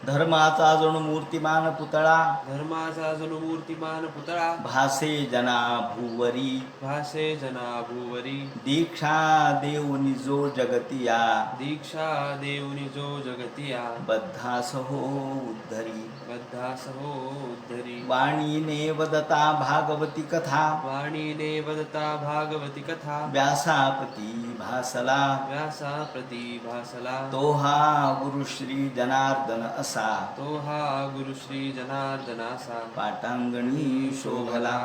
धर्माचा जणू मूर्तिमान पुतळा धर्माचा जणू मूर्तिमान पुतळा भासे जना भूवरी भासे जना भूवरी दीक्षा देऊनी जो जगतिया दीक्षा देऊनी जो जगतिया बद्धास हो उद्धरी बद्धास हो उद्धरी वाणीने वदता भागवती कथा वाणीने वदता भागवती कथा व्यासापती भासला व्यासा प्रति भासला तो हा गुरु श्री जनार्दन असा तो हा गुरु श्री जनार्दनासा पाटांगणी शोभला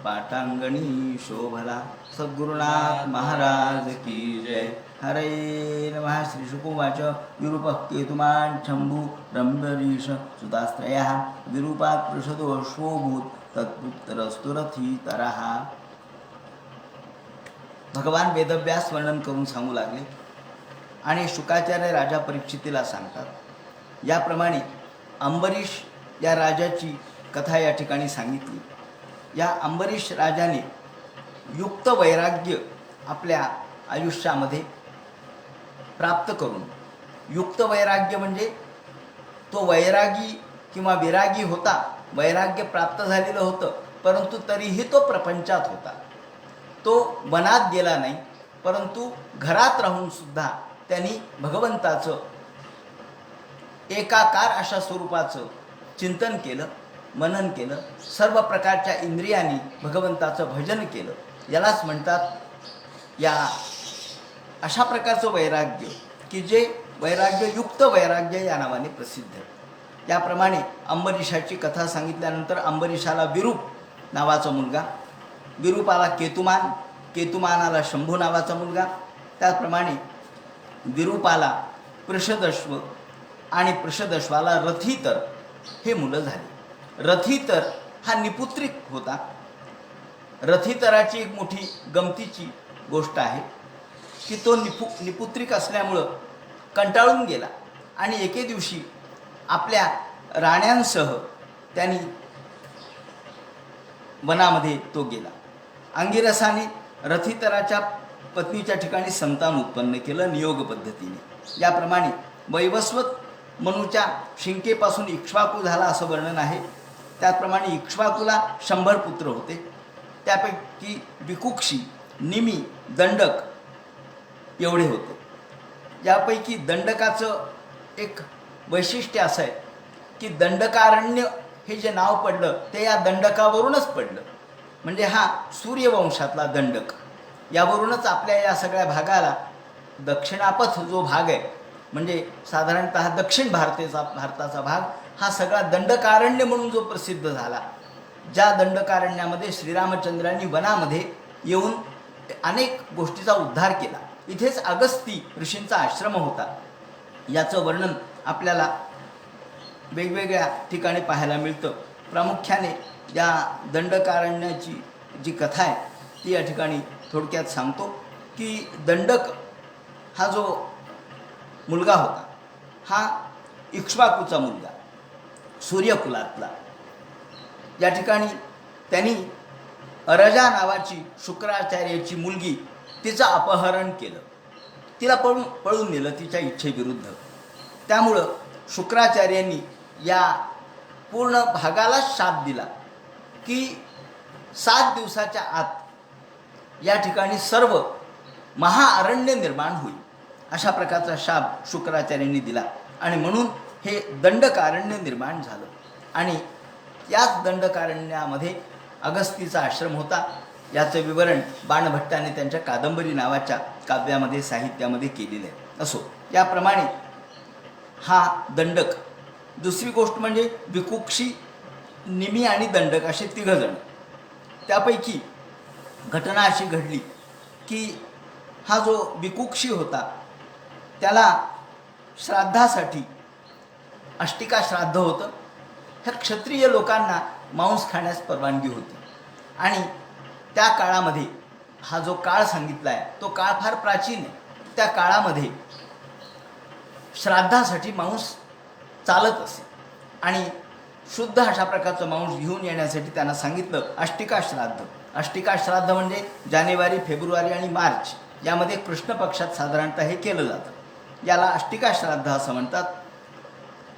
पाटांगणी शोभला सद्गुरुनाथ महाराज की जय. हरे नमः. श्री शुकुवाच विरूपः केतुमान् शंभु रंबरीश सुतास्त्रयः विरूपात् पृषदो अश्वभूत तत्पुत्रस्तुरथीतरः. भगवान वेदव्यास वर्णन करून सांगू लागले आणि शुकाचार्य राजा परीक्षितीला सांगतात. याप्रमाणे अंबरीश या राजाची कथा या ठिकाणी सांगितली. या अंबरीश राजाने युक्त वैराग्य आपल्या आयुष्यामध्ये प्राप्त करून, युक्त वैराग्य म्हणजे तो वैरागी किंवा विरागी होता, वैराग्य प्राप्त झालेलं होतं, परंतु तरीही तो प्रपंचात होता. तो वनात गेला नाही, परंतु घरात राहून सुद्धा त्यांनी भगवंताचं एकाकार अशा स्वरूपाचं चिंतन केलं, मनन केलं, सर्व प्रकारच्या इंद्रियांनी भगवंताचं भजन केलं. यालाच म्हणतात या अशा प्रकारचं वैराग्य की जे वैराग्ययुक्त वैराग्य या नावाने प्रसिद्ध आहे. याप्रमाणे अंबरीशाची कथा सांगितल्यानंतर अंबरीशाला विरूप नावाचा मुलगा, विरूपाला केतुमान, केतुमानाला शंभू नावाचा मुलगा, त्याचप्रमाणे विरूपाला पृषदश्व आणि पृषदश्वाला रथीतर हे मुलं झाली. रथीतर हा निपुत्रिक होता. रथीतराची एक मोठी गमतीची गोष्ट आहे की तो निपुत्रिक असल्यामुळं कंटाळून गेला आणि एके दिवशी आपल्या राण्यांसह त्यांनी वनामध्ये तो गेला. अंगिरसाने रथीतराच्या पत्नीच्या ठिकाणी संतान उत्पन्न केलं नियोग पद्धतीने. याप्रमाणे वैवस्वत मनुच्या शिंकेपासून इक्ष्वाकू झाला असं वर्णन आहे. त्याचप्रमाणे इक्ष्वाकूला 100 पुत्र होते. त्यापैकी विकुक्षी, निमी, दंडक एवढे होते. यापैकी दंडकाचं एक वैशिष्ट्य असं आहे की दंडकारण्य हे जे नाव पडलं ते या दंडकावरूनच पडलं. म्हणजे हा सूर्यवंशातला दंडक, यावरूनच आपल्या या सगळ्या भागाला दक्षिणापथ जो भाग आहे, म्हणजे साधारणतः दक्षिण भारताचा भाग हा सगळा दंडकारण्य म्हणून जो प्रसिद्ध झाला. ज्या दंडकारण्यामध्ये श्रीरामचंद्रांनी वनामध्ये येऊन अनेक गोष्टीचा उद्धार केला. इथेच अगस्ती ऋषींचा आश्रम होता. याचं वर्णन आपल्याला वेगवेगळ्या ठिकाणी पाहायला मिळतं. प्रामुख्याने या दंडकारण्याची जी कथा आहे ती या ठिकाणी थोडक्यात सांगतो की दंडक हा जो मुलगा होता हा इक्ष्वाकूचा मुलगा, सूर्यकुलातला. या ठिकाणी त्यांनी अरजा नावाची शुक्राचार्याची मुलगी तिचं अपहरण केलं, तिला पळून नेलं तिच्या इच्छेविरुद्ध. त्यामुळं शुक्राचार्यांनी या पूर्ण भागाला शाप दिला की 7 दिवसाच्या आत या ठिकाणी सर्व महाअरण्य निर्माण होईल, अशा प्रकारचा शाप शुक्राचार्यांनी दिला. आणि म्हणून हे दंडकारण्य निर्माण झालं. आणि याच दंडकारण्यामध्ये अगस्तीचा आश्रम होता. याचं विवरण बाणभट्टाने त्यांच्या कादंबरी नावाच्या काव्यामध्ये, साहित्यामध्ये केलेलं आहे. असो, याप्रमाणे हा दंडक. दुसरी गोष्ट म्हणजे विकुक्षी, निमी आणि दंडक असे 3 जण. त्यापैकी घटना अशी घडली की हा जो विकुक्षी होता त्याला श्राद्धासाठी, अष्टिका श्राद्ध होतं. ह्या क्षत्रिय लोकांना मांस खाण्यास परवानगी होती. आणि त्या काळामध्ये हा जो काळ सांगितला आहे तो काळ फार प्राचीन आहे. त्या काळामध्ये श्राद्धासाठी मांस चालत असे आणि शुद्ध अशा प्रकारचं मांस घेऊन येण्यासाठी त्यांना सांगितलं अष्टिका श्राद्ध. अष्टिका श्राद्ध म्हणजे जानेवारी, फेब्रुवारी आणि मार्च यामध्ये कृष्ण पक्षात साधारणतः हे केलं जातं. याला अष्टिका श्राद्ध असं म्हणतात.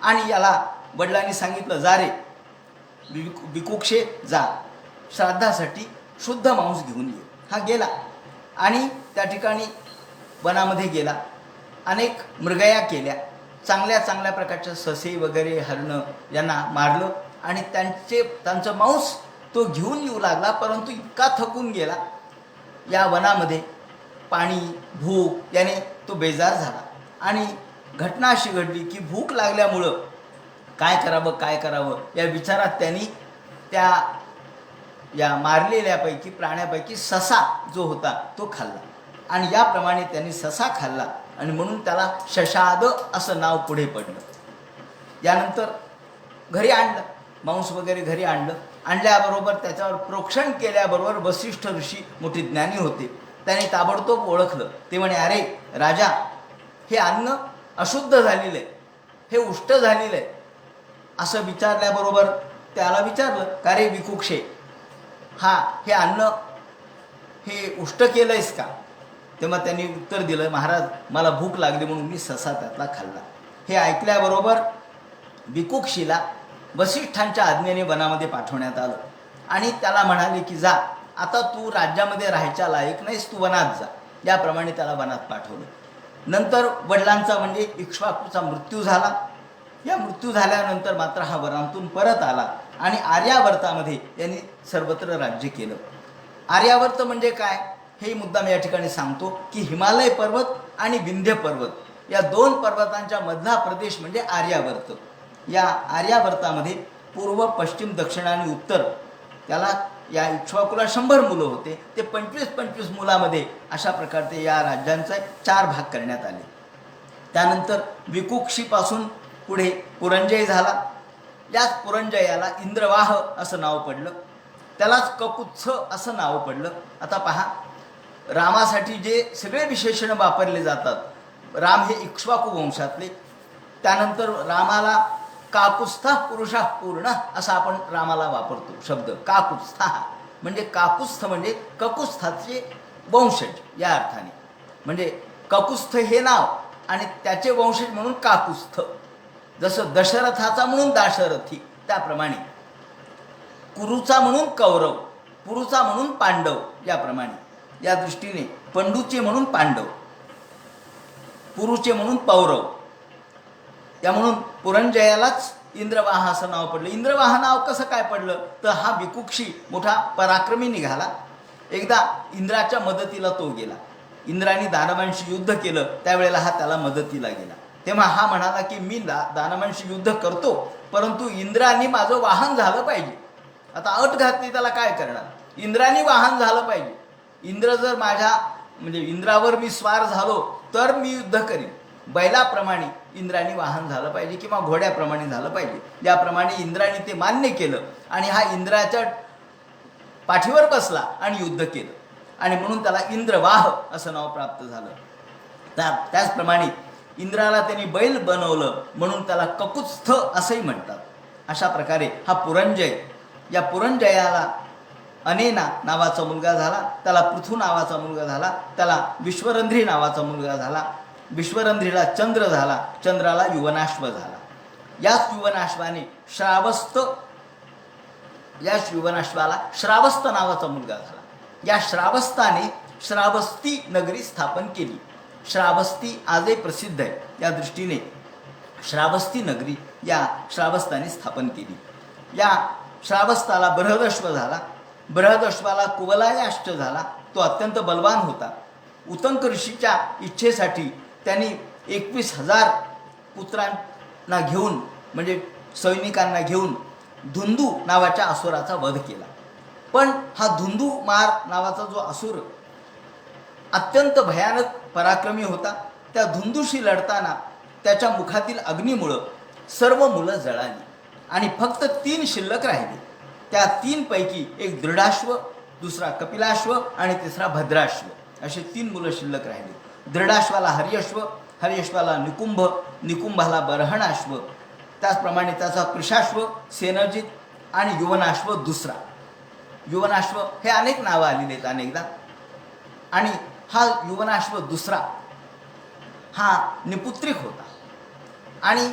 आणि याला वडिलांनी सांगितलं, जा रे भिकुक्षे जा, श्राद्धासाठी शुद्ध मांस घेऊन ये. हा गेला आणि त्या ठिकाणी वनामध्ये गेला. अनेक मृगया केल्या, चांगल्या चांगल्या प्रकारच्या ससे वगैरे हरणं यांना मारलं आणि त्यांचं मांस तो घेऊन येऊ लागला. परंतु इतका थकून गेला या वनामध्ये, पाणी भूक याने तो बेजार झाला. आणि घटना अशी घडली की भूक लागल्यामुळं काय करावं या विचारात त्यांनी या मारलेल्यापैकी प्राण्यापैकी ससा जो होता तो खाल्ला. आणि याप्रमाणे त्यांनी ससा खाल्ला आणि म्हणून त्याला शशाद असं नाव पुढे पडलं. यानंतर घरी आणलं, मांस वगैरे घरी आणल्याबरोबर त्याच्यावर प्रोक्षण केल्याबरोबर वसिष्ठ ऋषी मोठे ज्ञानी होते, त्याने ताबडतोब ओळखलं. ते म्हणे, अरे राजा, हे अन्न अशुद्ध झालेलं आहे, हे उष्ट झालेलं आहे. असं विचारल्याबरोबर त्याला विचारलं, का रे विकुक्षे, हे अन्न हे उष्ट केलं आहेस का? तेव्हा त्यांनी उत्तर दिलं, महाराज, मला भूक लागली म्हणून मी ससा त्यातला खाल्ला. हे ऐकल्याबरोबर भिकुक्षीला वसिष्ठांच्या आज्ञेने वनामध्ये पाठवण्यात आलं आणि त्याला म्हणाले की जा, आता तू राज्यामध्ये राहायच्या लायक नाहीस, तू वनात जा. याप्रमाणे त्याला वनात पाठवलं. नंतर वडिलांचा म्हणजे इक्ष्वाकूचा मृत्यू झाला. या मृत्यू झाल्यानंतर मात्र हा वनातून परत आला आणि आर्यावर्तामध्ये यांनी सर्वत्र राज्य केलं. आर्यावर्त म्हणजे काय हे मुद्दाम या ठिकाणी सांगतो की हिमालय पर्वत आणि विंध्य पर्वत या दोन पर्वतांच्या मधला प्रदेश म्हणजे आर्यावर्त. या आर्यावर्तामध्ये पूर्व, पश्चिम, दक्षिण आणि उत्तर, त्याला या इक्ष्वाकुला 100 मुलं होते. ते 25-25 मुलामध्ये अशा प्रकारचे या राज्यांचे 4 भाग करण्यात आले. त्यानंतर विकुक्षीपासून पुढे पुरंजय झाला. याच पुरंजयाला इंद्रवाह असं नाव पडलं, त्यालाच ककुत्स असं नाव पडलं. आता पहा, रामासाठी जे सगळे विशेषण वापरले जातात, राम हे इक्ष्वाकू वंशातले. त्यानंतर रामाला काकुत्स्थ पुरुषा पूर्ण असा आपण रामाला वापरतो शब्द. काकुत्स्थ म्हणजे काकुत्स्थ म्हणजे ककुत्स्थाचे वंशज या अर्थाने. म्हणजे ककुत्स्थ हे नाव आणि त्याचे वंशज म्हणून काकुत्स्थ. जसं दशरथाचा म्हणून दाशरथी, त्याप्रमाणे कुरुचा म्हणून कौरव, पुरुचा म्हणून पांडव याप्रमाणे. या दृष्टीने पंडूचे म्हणून पांडव, पुरुचे म्हणून पौरव. या म्हणून पुरंजयालाच इंद्रवाह असं नाव पडलं. इंद्रवाह नाव कसं काय पडलं तर हा भिकुक्षी मोठा पराक्रमी निघाला. एकदा इंद्राच्या मदतीला तो गेला. इंद्राने दानवांशी युद्ध केलं, त्यावेळेला हा त्याला मदतीला गेला. तेव्हा हा म्हणाला की मी दानवांशी युद्ध करतो, परंतु इंद्राने माझं वाहन झालं पाहिजे. आता अट घातली, त्याला काय करणार? इंद्राने वाहन झालं पाहिजे. इंद्र जर म्हणजे इंद्रावर मी स्वार झालो तर मी युद्ध करीन. बैलाप्रमाणे इंद्राने वाहन झालं पाहिजे किंवा घोड्याप्रमाणे झालं पाहिजे. याप्रमाणे इंद्राने ते मान्य केलं आणि हा इंद्राच्या पाठीवर बसला आणि युद्ध केलं आणि म्हणून त्याला इंद्रवाह असं नाव प्राप्त झालं. त्याचप्रमाणे इंद्राला त्यांनी बैल बनवलं म्हणून त्याला ककुत्स्थ असंही म्हणतात. अशा प्रकारे हा पुरंजय, या पुरंजयाला अनेना नावाचा मुलगा झाला, त्याला पृथू नावाचा मुलगा झाला, त्याला विश्वरंध्री नावाचा मुलगा झाला, विश्वरंध्रीला चंद्र झाला, चंद्राला युवनाश्व झाला. याच युवनाश्वाने युवनाश्वाला श्रावस्त नावाचा मुलगा झाला. या श्रावस्ताने श्रावस्ती नगरी स्थापन केली. श्रावस्ती आजही प्रसिद्ध आहे. या दृष्टीने श्रावस्ती नगरी या श्रावस्ताने स्थापन केली. या श्रावस्ताला बृहदश्व झाला. बृहदश्वाला कुवलायाश्च झाला. तो अत्यंत बलवान होता. उतंक ऋषीच्या इच्छेसाठी त्यांनी 21,000 पुत्रांना घेऊन म्हणजे सैनिकांना घेऊन धुंदू नावाच्या असुराचा वध केला. पण हा धुंदुमार नावाचा जो असुर अत्यंत भयानक पराक्रमी होता. त्या धुंदूशी लढताना त्याच्या मुखातील अग्नीमुळं सर्व मुलं जळाली आणि फक्त 3 शिल्लक राहिले. त्या 3 पैकी एक दृढाश्व, दुसरा कपिलाश्व आणि तिसरा भद्राश्व असे 3 मुलं शिल्लक राहिले. दृढाश्वाला हरियश्व, हरियश्वाला निकुंभ, निकुंभाला बरहणाश्व, त्याचप्रमाणे त्याचा कृशाश्व सेनजित आणि युवनाश्व दुसरा. युवनाश्व हे अनेक नावं आलेली आहेत अनेकदा. आणि हा युवनाश्व दुसरा हा निपुत्रिक होता आणि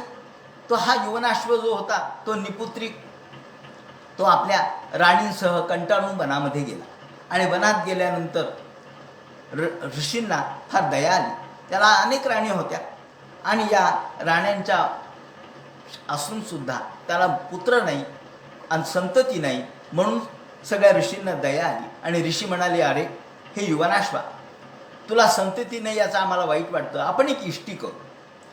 तो हा युवनाश्व जो होता तो निपुत्रिक तो आपल्या राणींसह कंटाळून वनामध्ये गेला. आणि वनात गेल्यानंतर ऋषींना फार दया आली. त्याला अनेक राणी होत्या आणि या राण्यांच्या असूनसुद्धा त्याला पुत्र नाही आणि संतती नाही, म्हणून सगळ्या ऋषींना दया आली. आणि ऋषी म्हणाले, अरे हे युवनाश्वा, तुला संतती नाही याचा आम्हाला वाईट वाटतं, आपण एक इष्टी करू,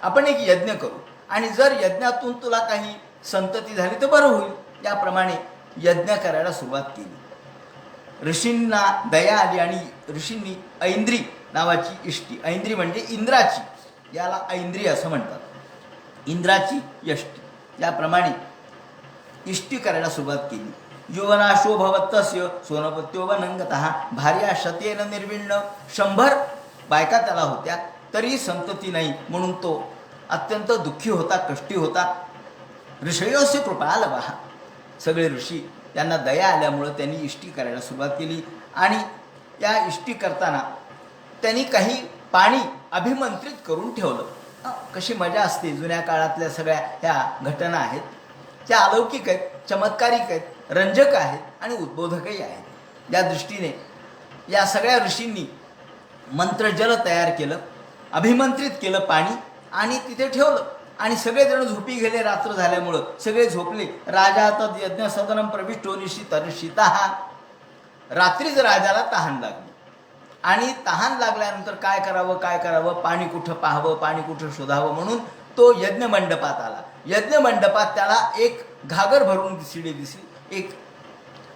आपण एक यज्ञ करू, आणि जर यज्ञातून तुला काही संतती झाली तर बरं होईल. याप्रमाणे यज्ञ करायला सुरुवात केली. ऋषींना दया आली आणि ऋषींनी ऐंद्री नावाची इष्टी, ऐंद्री म्हणजे इंद्राची, याला ऐंद्री असं म्हणतात, इंद्राची यष्टी, याप्रमाणे इष्टी करायला सुरुवात केली. युवनाशो भवत्तस्य सोनपत्यो वनंगतः भार्या शतेन निर्विण्ण. 100 बायका त्याला होत्या, तरी संतती नाही, म्हणून तो अत्यंत दुःखी होता, कष्टी होता. ऋषयोस्य कृपालवः. सगळे ऋषी त्यांना दया आल्यामुळं त्यांनी इष्टी करायला सुरुवात केली. आणि या इष्टी करताना त्यांनी काही पाणी अभिमंत्रित करून ठेवलं. कशी मजा असते. जुन्या काळातल्या सगळ्या ह्या घटना आहेत, त्या अलौकिक आहेत, चमत्कारिक आहेत, रंजक आहेत आणि उद्बोधकही आहेत. या दृष्टीने या सगळ्या ऋषींनी मंत्रजल तयार केलं, अभिमंत्रित केलं पाणी आणि तिथे ठेवलं. आणि सगळेजण झोपी गेले. रात्र झाल्यामुळं सगळे झोपले. राजा तद यज्ञ सदनम प्रविष्टो निशितर्षितः. रात्रीच राजाला तहान लागली आणि तहान लागल्यानंतर काय करावं, पाणी कुठं पाहावं, पाणी कुठं शोधावं, म्हणून तो यज्ञमंडपात आला. यज्ञमंडपात त्याला एक घागर भरून दिसली. एक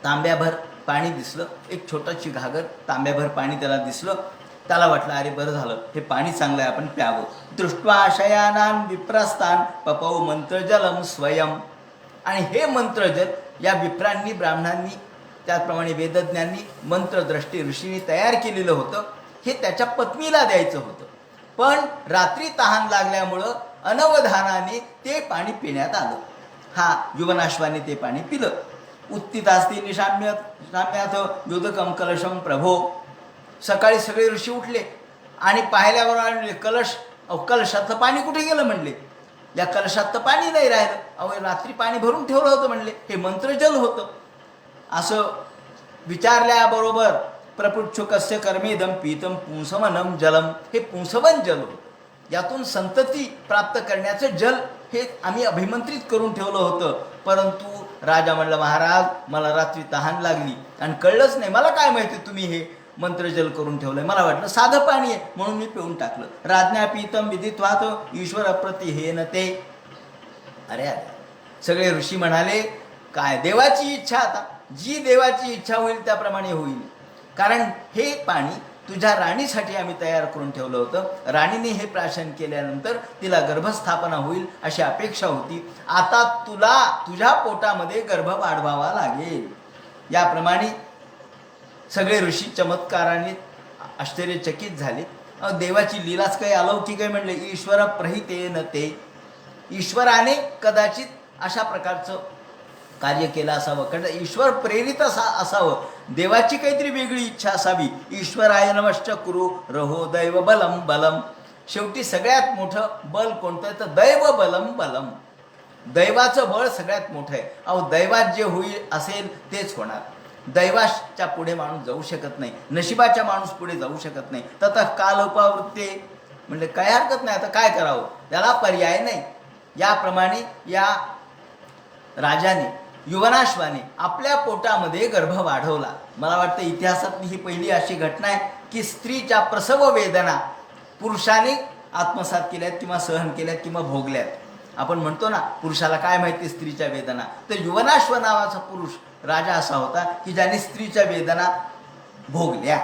तांब्याभर पाणी दिसलं, एक छोटाशी घागर तांब्याभर पाणी त्याला दिसलं. त्याला वाटलं, अरे बरं झालं, हे पाणी चांगलं आहे, आपण प्यावं. दृष्ट्वा शयानान विप्रस्तान पपौ मंत्रजलम स्वयं. आणि हे मंत्रजल या विप्रांनी, ब्राह्मणांनी, त्याचप्रमाणे वेदज्ञांनी, मंत्रद्रष्टी ऋषींनी तयार केलेलं होतं. हे त्याच्या पत्नीला द्यायचं होतं, पण रात्री तहान लागल्यामुळं अनवधानाने ते पाणी पिण्यात आलं. हा युवनाश्वाने ते पाणी पिलं. उत्थितास्ती निशाम्याथ युधकम कलशम प्रभो. सकाळी सगळे ऋषी उठले आणि पाहिल्यावर आणले कलशातलं पाणी कुठे गेलं म्हणले. या कलशात तर पाणी नाही राहिलं. अहो, रात्री पाणी भरून ठेवलं होतं म्हणले, हे मंत्रजल होतं. असं विचारल्याबरोबर प्रपृच्छु कस्य कर्मेदम पीतम पुंसवनम जलम. हे पुंसवन जल होतं. यातून संतती प्राप्त करण्याचं जल हे आम्ही अभिमंत्रित करून ठेवलं होतं. परंतु राजा म्हणलं, महाराज मला रात्री तहान लागली आणि कळलंच नाही, मला काय माहिती तुम्ही हे मंत्रजल करून ठेवलंय, मला वाटलं साधं पाणी आहे म्हणून मी पिऊन टाकलं. राजा पीतम विदित्वात ईश्वर प्रतिहेन ते. अरे अरे, सगळे ऋषी म्हणाले, काय देवाची इच्छा, आता जी देवाची इच्छा होईल त्याप्रमाणे होईल. कारण हे पाणी तुझ्या राणीसाठी आम्ही तयार करून ठेवलं होतं. राणीने हे प्राशन केल्यानंतर तिला गर्भस्थापना होईल अशी अपेक्षा होती. आता तुला तुझ्या पोटामध्ये गर्भ वाढवावा लागेल. याप्रमाणे सगळे ऋषी चमत्काराने आश्चर्यचकित झाले. देवाची लीलाच काही अलौकिक आहे म्हणले. ईश्वर प्रहितेन ते. ईश्वराने कदाचित अशा प्रकारचं कार्य केलं असावं, कारण ईश्वर प्रेरित असावं. देवाची काहीतरी वेगळी इच्छा असावी. ईश्वराय नमश्च कुरु रहो दैव बलम बलम. शेवटी सगळ्यात मोठं बल कोणतं आहे तर दैव बलम बलम. दैवाचं बळ सगळ्यात मोठं आहे. अहो, दैवात जे होईल असेल तेच होणार. दैवाच्या पुढे माणूस जाऊ शकत नाही, नशिबाच्या माणूस पुढे जाऊ शकत नाही. ततः काल उपवृत्ते म्हणजे काय हरकत नाही, आता काय करावं, त्याला पर्याय नाही. याप्रमाणे या राजाने, युवनाश्वाने आपल्या पोटामध्ये गर्भ वाढवला. मला वाटतं इतिहासातली ही पहिली अशी घटना आहे की स्त्रीच्या प्रसव वेदना पुरुषाने आत्मसात केल्यात किंवा सहन केल्यात किंवा भोगल्यात. आपण म्हणतो ना, पुरुषाला काय माहिती स्त्रीच्या वेदना, तर युवनाश्व नावाचा पुरुष राजा असा होता की ज्याने स्त्रीच्या वेदना भोगल्या,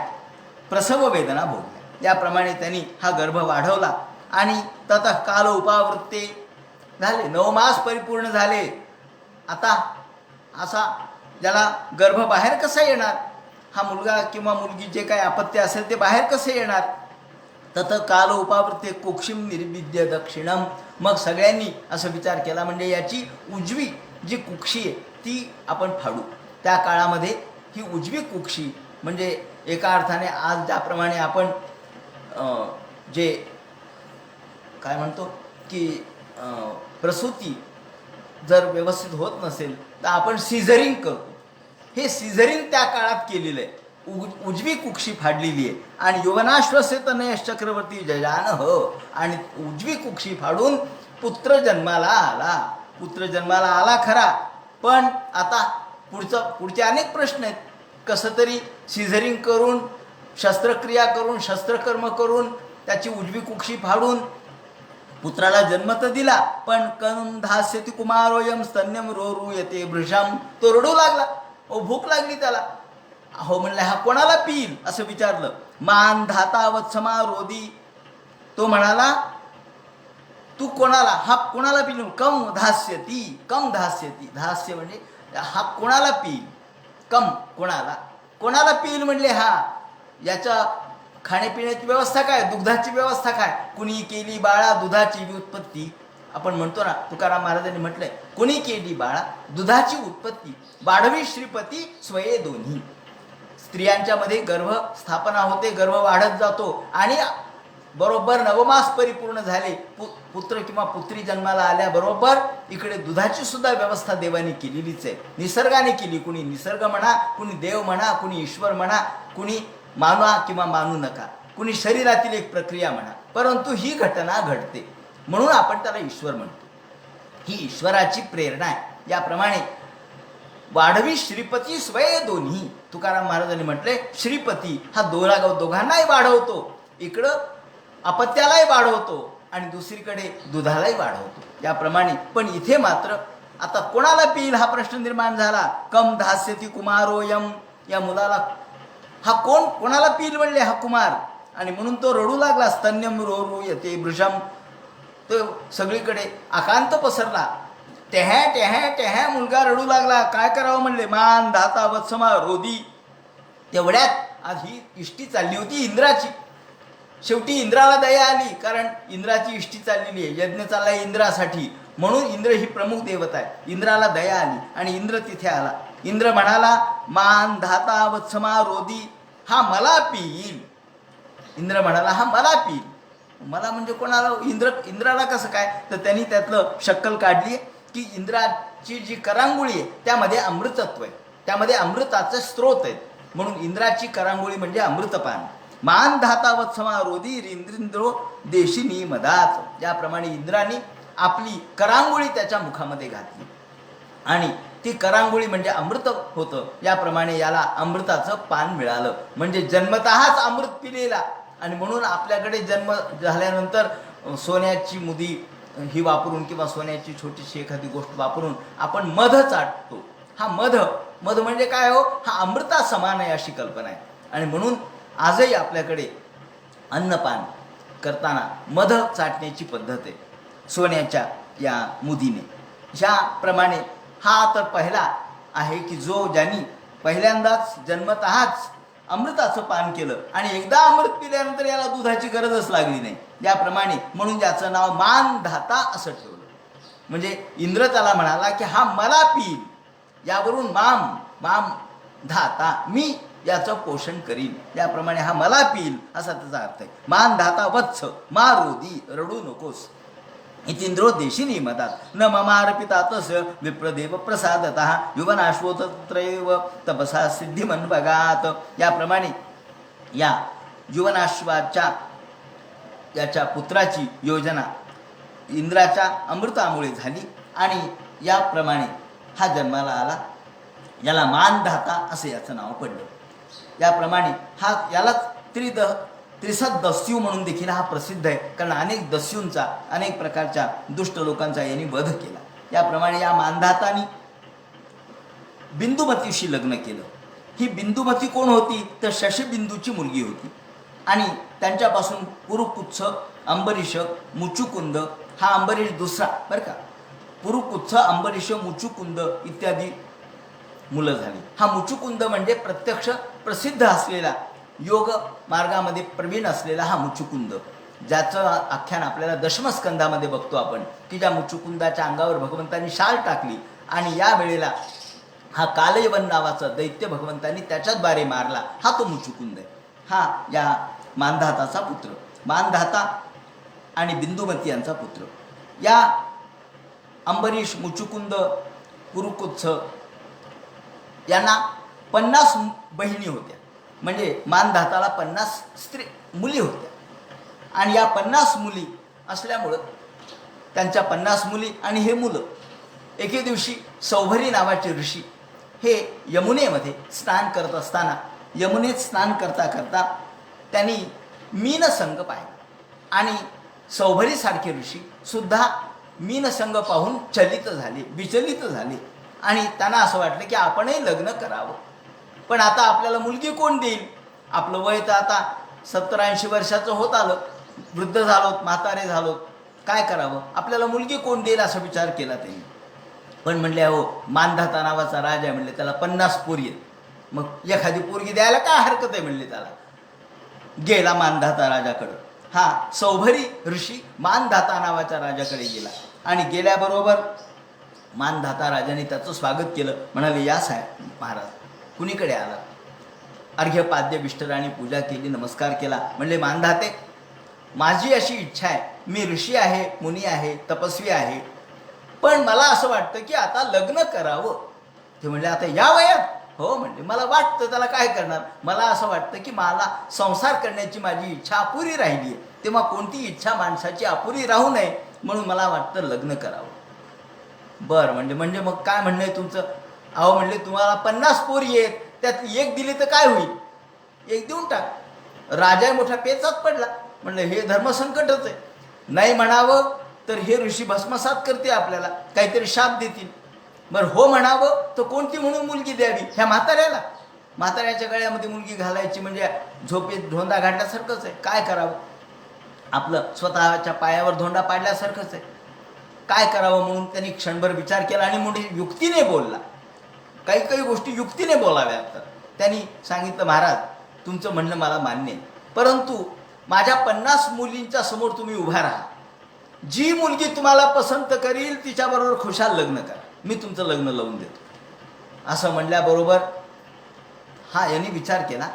प्रसव वेदना भोगल्या. याप्रमाणे त्यांनी हा गर्भ वाढवला आणि ततः काल उपावृत्ते झाले. 9 मास परिपूर्ण झाले. आता असा ज्याला गर्भ बाहेर कसा येणार, हा मुलगा किंवा मुलगी जे काही अपत्य असेल ते बाहेर कसे येणार. तत काल उपावृत्ते कुक्षिम निर्विद्य दक्षिणम. मग सगळ्यांनी असं विचार केला, म्हणजे याची उजवी जी कुक्षी आहे ती आपण फाडू. त्या काळामध्ये ही उजवी कुक्षी म्हणजे एका अर्थाने आज ज्याप्रमाणे आपण जे काय म्हणतो की प्रसूती जर व्यवस्थित होत नसेल तर आपण सिझरिंग करतो. हे सिझरिंग त्या काळात केलेलं आहे. उजवी कुक्षी फाडलेली आहे आणि यौवनाश्वसेत नयश चक्रवर्ती जजान हो, आणि उजवी कुक्षी फाडून पुत्र जन्माला आला. पुत्र जन्माला आला खरा, पण आता पुढचे अनेक प्रश्न आहेत. कसं तरी सिझरिंग करून, शस्त्रक्रिया करून, शस्त्रकर्म करून त्याची उजवी कुक्षी फाडून पुत्राला जन्म तर दिला, पण कंधास्यती कुमारोयम स्तन्यम रोरुयते भृशम. तो रडू लागला. भूक लागली त्याला. हो म्हणलं, हा कोणाला पिईल असं विचारलं. मान धाता वत्समा रोदी. तो म्हणाला, तू कोणाला, हा कोणाला पिईल. कम धास्यती, कम धास्यती. धास्य म्हणजे हा कोणाला पिईल. कम कोणाला, कोणाला पिईल म्हणले. हा याच्या खाण्यापिण्याची व्यवस्था काय, दुधाची व्यवस्था काय. कुणी केली बाळा दुधाची उत्पत्ती. आपण म्हणतो ना, तुकाराम महाराजांनी म्हटलंय, कुणी केली बाळा दुधाची उत्पत्ती, वाढवी श्रीपती स्वये दोन्ही. स्त्रियांच्या मध्ये गर्भ स्थापना होते, गर्भ वाढत जातो आणि बरोबर नवमास परिपूर्ण झाले, पुत्र किंवा पुत्री जन्माला आल्याबरोबर इकडे दुधाची सुद्धा व्यवस्था देवाने केलेलीच आहे, निसर्गाने केली. कुणी निसर्ग म्हणा, कुणी देव म्हणा, कुणी ईश्वर म्हणा, कुणी माना किंवा मानू नका, कुणी शरीरातील एक प्रक्रिया म्हणा, परंतु ही घटना घडते म्हणून आपण त्याला ईश्वर म्हणतो. ही ईश्वराची प्रेरणा आहे. याप्रमाणे वाढवी श्रीपती स्वये दोन्ही. तुकाराम महाराजांनी म्हटले, श्रीपती हा दोघांनाही वाढवतो, इकडं अपत्यालाही वाढवतो आणि दुसरीकडे दुधालाही वाढवतो. याप्रमाणे पण इथे मात्र आता कोणाला पिईल हा प्रश्न निर्माण झाला. कम धास्यती कुमारोयम. या मुलाला हा कोणाला पिईल म्हणले, हा कुमार. आणि म्हणून तो रडू लागला. स्तन्यम रोरू येते भृशम. तो सगळीकडे आकांत पसरला. टेह्या टेह्या टेह्या मुलगा रडू लागला. काय करावं म्हणले. मान धाता वत्समा रोदी. तेवढ्यात आज ही इष्टी चालली होती इंद्राची. शेवटी इंद्राला दया आली, कारण इंद्राची इष्टी चाललेली आहे, यज्ञ चालला इंद्रासाठी, म्हणून इंद्र ही प्रमुख देवता आहे. इंद्राला दया आली आणि इंद्र तिथे आला. इंद्र म्हणाला, मान धाता वत्समा रोदी, हा मला पिईल. इंद्र म्हणाला, हा मला पिईल. मला म्हणजे कोणाला. इंद्राला कसं काय, तर त्यांनी त्यातलं शक्कल काढली की इंद्राची जी करांगुळी आहे त्यामध्ये अमृतत्व आहे, त्यामध्ये अमृताचे स्रोत आहेत, म्हणून इंद्राची करांगुळी म्हणजे अमृतपान. मान धाता वत्समा रोदी इंद्रिंद्रो देशिनी मदात. ज्याप्रमाणे इंद्राने आपली करांगुळी त्याच्या मुखामध्ये घातली आणि ती करांगुळी म्हणजे अमृत होतं. याप्रमाणे याला अमृताचं पान मिळालं, म्हणजे जन्मतःच अमृत पिलेला. आणि म्हणून आपल्याकडे जन्म झाल्यानंतर सोन्याची मुदी ही वापरून किंवा सोन्याची छोटीशी एखादी गोष्ट वापरून आपण मध चाटतो. हा मध म्हणजे काय हो, हा अमृता समान आहे अशी कल्पना आहे. आणि म्हणून आजही आपल्याकडे अन्नपान करताना मध चाटण्याची पद्धत आहे सोन्याच्या या मुदीने. ज्याप्रमाणे हा तर पहिला आहे की ज्यांनी पहिल्यांदाच जन्मतःच अमृताचं पान केलं आणि एकदा अमृत पिल्यानंतर याला दुधाची गरजच लागली नाही. याप्रमाणे म्हणून ज्याचं नाव मानधाता असं ठेवलं. म्हणजे इंद्र त्याला म्हणाला की हा मला पिईल. यावरून माम धाता, मी याचं पोषण करीन. याप्रमाणे हा मला पिईल असा त्याचा अर्थ आहे. मानधाता वत्स मा रोदी, रडू नकोस. इतिंद्रो देशिनी मदात न ममार्पिता तस विप्रदेव प्रसादतः युवनाश्वोत्रैव तपसा सिद्धिमन्वगात. याप्रमाणे या युवनाश्वाच्या याच्या पुत्राची योजना इंद्राच्या अमृतामुळे झाली आणि याप्रमाणे हा जन्माला आला. याला मानधाता असे याचं नाव पडलं. याप्रमाणे याला त्रिसत दस्यू म्हणून देखील हा प्रसिद्ध आहे, कारण अनेक दस्यूंचा, अनेक प्रकारच्या दुष्ट लोकांचा यांनी वध केला. याप्रमाणे या मानधातानी बिंदुमतीशी लग्न केलं. ही बिंदुमती कोण होती, तर शशबिंदूची मुलगी होती. आणि त्यांच्यापासून पुरुपुच्छ, अंबरीष, मुचुकुंद, हा अंबरीष दुसरा बरं का, पुरुपुच्छ, अंबरीष, मुचुकुंद इत्यादी मुलं झाली. हा मुचुकुंद म्हणजे प्रत्यक्ष प्रसिद्ध असलेला, योग मार्गामध्ये प्रवीण असलेला हा मुचुकुंद, ज्याचं आख्यान आपल्याला दशमस्कंधामध्ये बघतो आपण, की ज्या मुचुकुंदाच्या अंगावर भगवंतांनी शाल टाकली आणि या वेळेला हा कालयवन नावाचा दैत्य भगवंतांनी त्याच्याद्वारे मारला. हा तो मुचुकुंद आहे. हा या मानधाताचा पुत्र, मानधाता आणि बिंदुमती यांचा पुत्र. या अंबरीश, मुचुकुंद, कुरुकुत्स यांना 50 बहिणी होत्या. म्हणजे मानधाताला 50 मुली होत्या. आणि या 50 मुली असल्यामुळं त्यांच्या 50 मुली आणि हे मुलं एके दिवशी सौभरी नावाचे ऋषी हे यमुनेमध्ये स्नान करत असताना यमुनेत स्नान करता करता त्यांनी मीनसंग पाहिला आणि सौभरीसारखे ऋषी सुद्धा मीनसंग पाहून चलित झाले, विचलित झाले आणि त्यांना असं वाटलं की आपणही लग्न करावं. पण आता आपल्याला मुलगी कोण देईल? आपलं वय तर आता 70-80 वर्षाचं होत आलं, वृद्ध झालोत, म्हातारे झालोत, काय करावं? आपल्याला मुलगी कोण देईल असा विचार केला त्यांनी. पण म्हणले हो, मानधाता नावाचा राजा आहे, म्हणले त्याला 50 पोरी आहेत, मग एखादी पोरगी द्यायला काय हरकत आहे म्हणले. त्याला गेला मानधाता राजाकडं. हा सौभरी ऋषी मानधाता नावाच्या राजाकडे गेला आणि गेल्याबरोबर मानधाता राजाने त्याचं स्वागत केलं. म्हणाले या साहेब महाराज, कुणीकडे आला? अर्घ्य पाद्य विष्ठराणी पूजा केली, नमस्कार केला. म्हणले मानधाते, माझी अशी इच्छा आहे, मी ऋषी आहे, मुनी आहे, तपस्वी आहे, पण मला असं वाटतं की आता लग्न करावं. ते म्हणले आता या वयात? हो म्हणले, मला वाटतं, त्याला काय करणार, मला असं वाटतं की मला संसार करण्याची माझी इच्छा अपुरी राहिली आहे, तेव्हा कोणती इच्छा माणसाची अपुरी राहू नये म्हणून मला वाटतं लग्न करावं. बरं म्हणजे मग काय म्हणणं आहे तुमचं? अहो म्हणले, तुम्हाला 50 पोरी आहेत, त्यात एक दिली तर काय होईल? एक देऊन टाक. राजा मोठा पेचात पडला. म्हणलं हे धर्मसंकटच आहे, नाही म्हणावं तर हे ऋषी भस्मसात करते, आपल्याला काहीतरी शाप देतील. बरं हो म्हणावं तर कोणती म्हणून मुलगी द्यावी? ह्या म्हाताऱ्याला? म्हाताऱ्याच्या गळ्यामध्ये मुलगी घालायची म्हणजे झोपेत धोंडा घातल्यासारखंच आहे. काय करावं? आपलं स्वतःच्या पायावर धोंडा पाडल्यासारखंच आहे. काय करावं म्हणून त्यांनी क्षणभर विचार केला आणि मोठी युक्तीने बोलला. काही काही गोष्टी युक्तीने बोलाव्या लागतात. त्यांनी सांगितलं, महाराज तुमचं म्हणणं मला मान्य आहे, परंतु माझ्या 50 मुलींच्या समोर तुम्ही उभा राहा, जी मुलगी तुम्हाला पसंत करील तिच्याबरोबर खुशाल लग्न करा, मी तुमचं लग्न लावून देतो. असं म्हणल्याबरोबर हा यांनी विचार केला,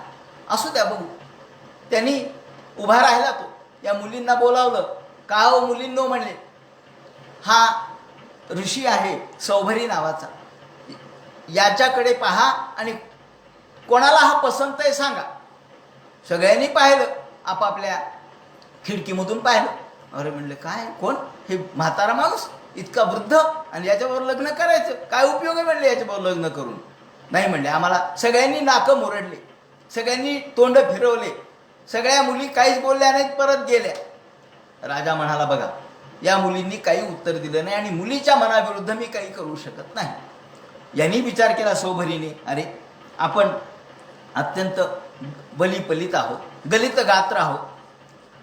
असू द्या बघू. त्यांनी उभा राहिला, तो या मुलींना बोलावलं. का हो मुलींनो म्हणले, हा ऋषी आहे सौभरी नावाचा, याच्याकडे पहा आणि कोणाला हा पसंत आहे सांगा. सगळ्यांनी पाहिलं, आपापल्या खिडकीमधून पाहिलं. अरे म्हणले काय, कोण हे म्हातारा माणूस इतका वृद्ध आणि याच्याबरोबर लग्न करायचं? काय उपयोग आहे म्हणले याच्याबरोबर लग्न करून? नाही म्हणले, आम्हाला. सगळ्यांनी नाकं मुरडले, सगळ्यांनी तोंड फिरवले, सगळ्या मुली काहीच बोलल्या नाहीत, परत गेल्या. राजा म्हणाला, बघा या मुलींनी काही उत्तर दिलं नाही आणि मुलीच्या मनाविरुद्ध मी काही करू शकत नाही. यांनी विचार केला सौभरीने, अरे आपण अत्यंत बलिपलित आहोत, गलित गात्र आहोत.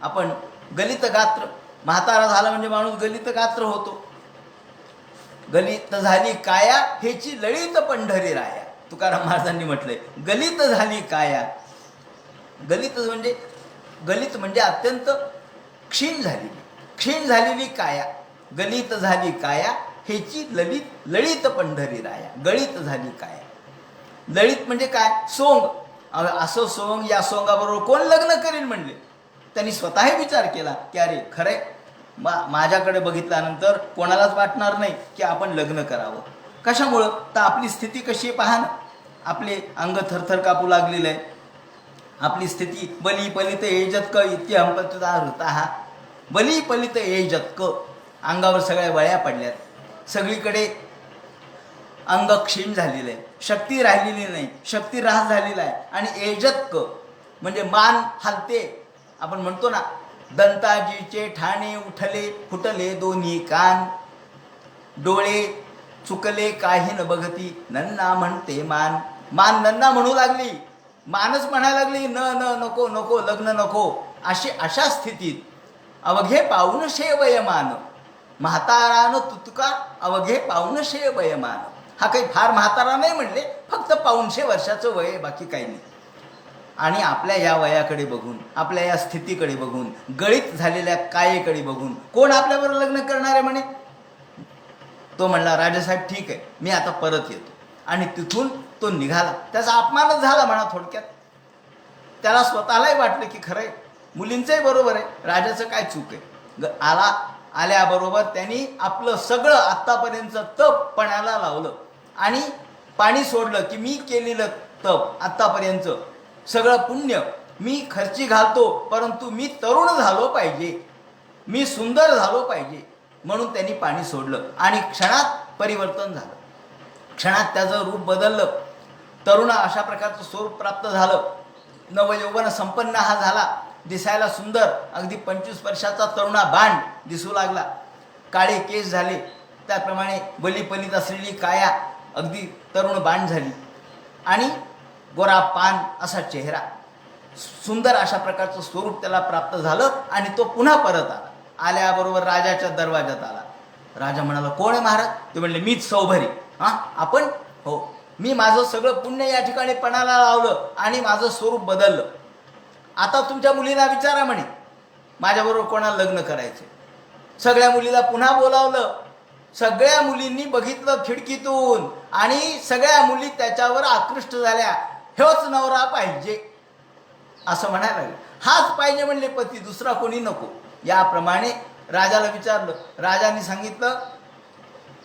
आपण गलित गात्र, म्हातारा झाला म्हणजे माणूस गलित गात्र होतो. गलित झाली काया हेची लळित पंढरी राया, तुकाराम महाराजांनी म्हटलंय. गलित झाली काया, गलित म्हणजे अत्यंत क्षीण झालेली काया. गलित झाली काया हेची ललित पंढरी राया, गळित झाली काया. ललित म्हणजे काय? सोंग. असं सोंग, या सोंगाबरोबर कोण लग्न करील म्हणले. त्यांनी स्वतःही विचार केला की अरे खरे, माझ्याकडे बघितल्यानंतर कोणालाच वाटणार नाही की आपण लग्न करावं. कशामुळं? तर आपली स्थिती कशी आहे पहा ना. आपले अंग थरथर कापू लागलेलं आहे. आपली स्थिती बली पलित एजतक इतके हंपतता हृता. बली पलित एजतक, अंगावर सगळ्या वळ्या पडल्यात, सगळीकडे अंग क्षीण झालेलं आहे, शक्ती राहिलेली नाही, शक्ती ऱ्हास झालेला आहे. आणि एजतक म्हणजे मान हलते. आपण म्हणतो ना, दंताजीचे ठाणे उठले, फुटले दोन्ही कान, डोळे चुकले काही न बघती, नन्ना म्हणते मान. मान नन्ना म्हणू लागली, मानच म्हणायला लागली नको नको, लग्न नको. अशा स्थितीत अवघे पाऊनशे वयमान, म्हातारानं तुतका अवघे पाऊनशे वयमान. हा काही फार म्हातारा नाही म्हणले, फक्त 500 वर्षाचं वय आहे, बाकी काही नाही. आणि आपल्या या वयाकडे बघून, आपल्या या स्थितीकडे बघून, गळीत झालेल्या कायेकडे बघून कोण आपल्याबरोबर लग्न करणार आहे म्हणे. तो म्हणला, राजासाहेब ठीक आहे, मी आता परत येतो. आणि तिथून तो निघाला. त्याचा अपमानच झाला म्हणा थोडक्यात. त्याला स्वतःलाही वाटलं की खरंय, मुलींचंही बरोबर आहे, राजाचं काय चूक आहे. आला आल्याबरोबर त्यांनी आपलं सगळं आत्तापर्यंतचं तप पणाला लावलं आणि पाणी सोडलं की मी केलेलं तप आत्तापर्यंतचं सगळं पुण्य मी खर्ची घालतो, परंतु मी तरुण झालो पाहिजे, मी सुंदर झालो पाहिजे म्हणून त्यांनी पाणी सोडलं आणि क्षणात परिवर्तन झालं. क्षणात त्याचं रूप बदललं. तरुण अशा प्रकारचं स्वरूप प्राप्त झालं. नवयौवन संपन्न हा झाला. दिसायला सुंदर, अगदी 25 वर्षाचा तरुणा बाण दिसू लागला. काळे केस झाले, त्याप्रमाणे बलीपलीत असलेली काया अगदी तरुण बाण झाली आणि गोरा पान असा चेहरा, सुंदर अशा प्रकारचं स्वरूप त्याला प्राप्त झालं आणि तो पुन्हा परत आला. आल्याबरोबर राजाच्या दरवाजात आला. राजा म्हणाला, कोण आहे महाराज? ते म्हणले, मीच सौभरी. हां, आपण? हो, मी माझं सगळं पुण्य या ठिकाणी पणाला लावलं आणि माझं स्वरूप बदललं. आता तुमच्या मुलीला विचारा म्हणे, माझ्याबरोबर कोणाला लग्न करायचं. सगळ्या मुलीला पुन्हा बोलावलं. सगळ्या मुलींनी बघितलं खिडकीतून आणि सगळ्या मुली त्याच्यावर आकृष्ट झाल्या. हेच नवरा पाहिजे असं म्हणायला लागले. हाच पाहिजे म्हणले पती, दुसरा कोणी नको. याप्रमाणे राजाला विचारलं. राजाने सांगितलं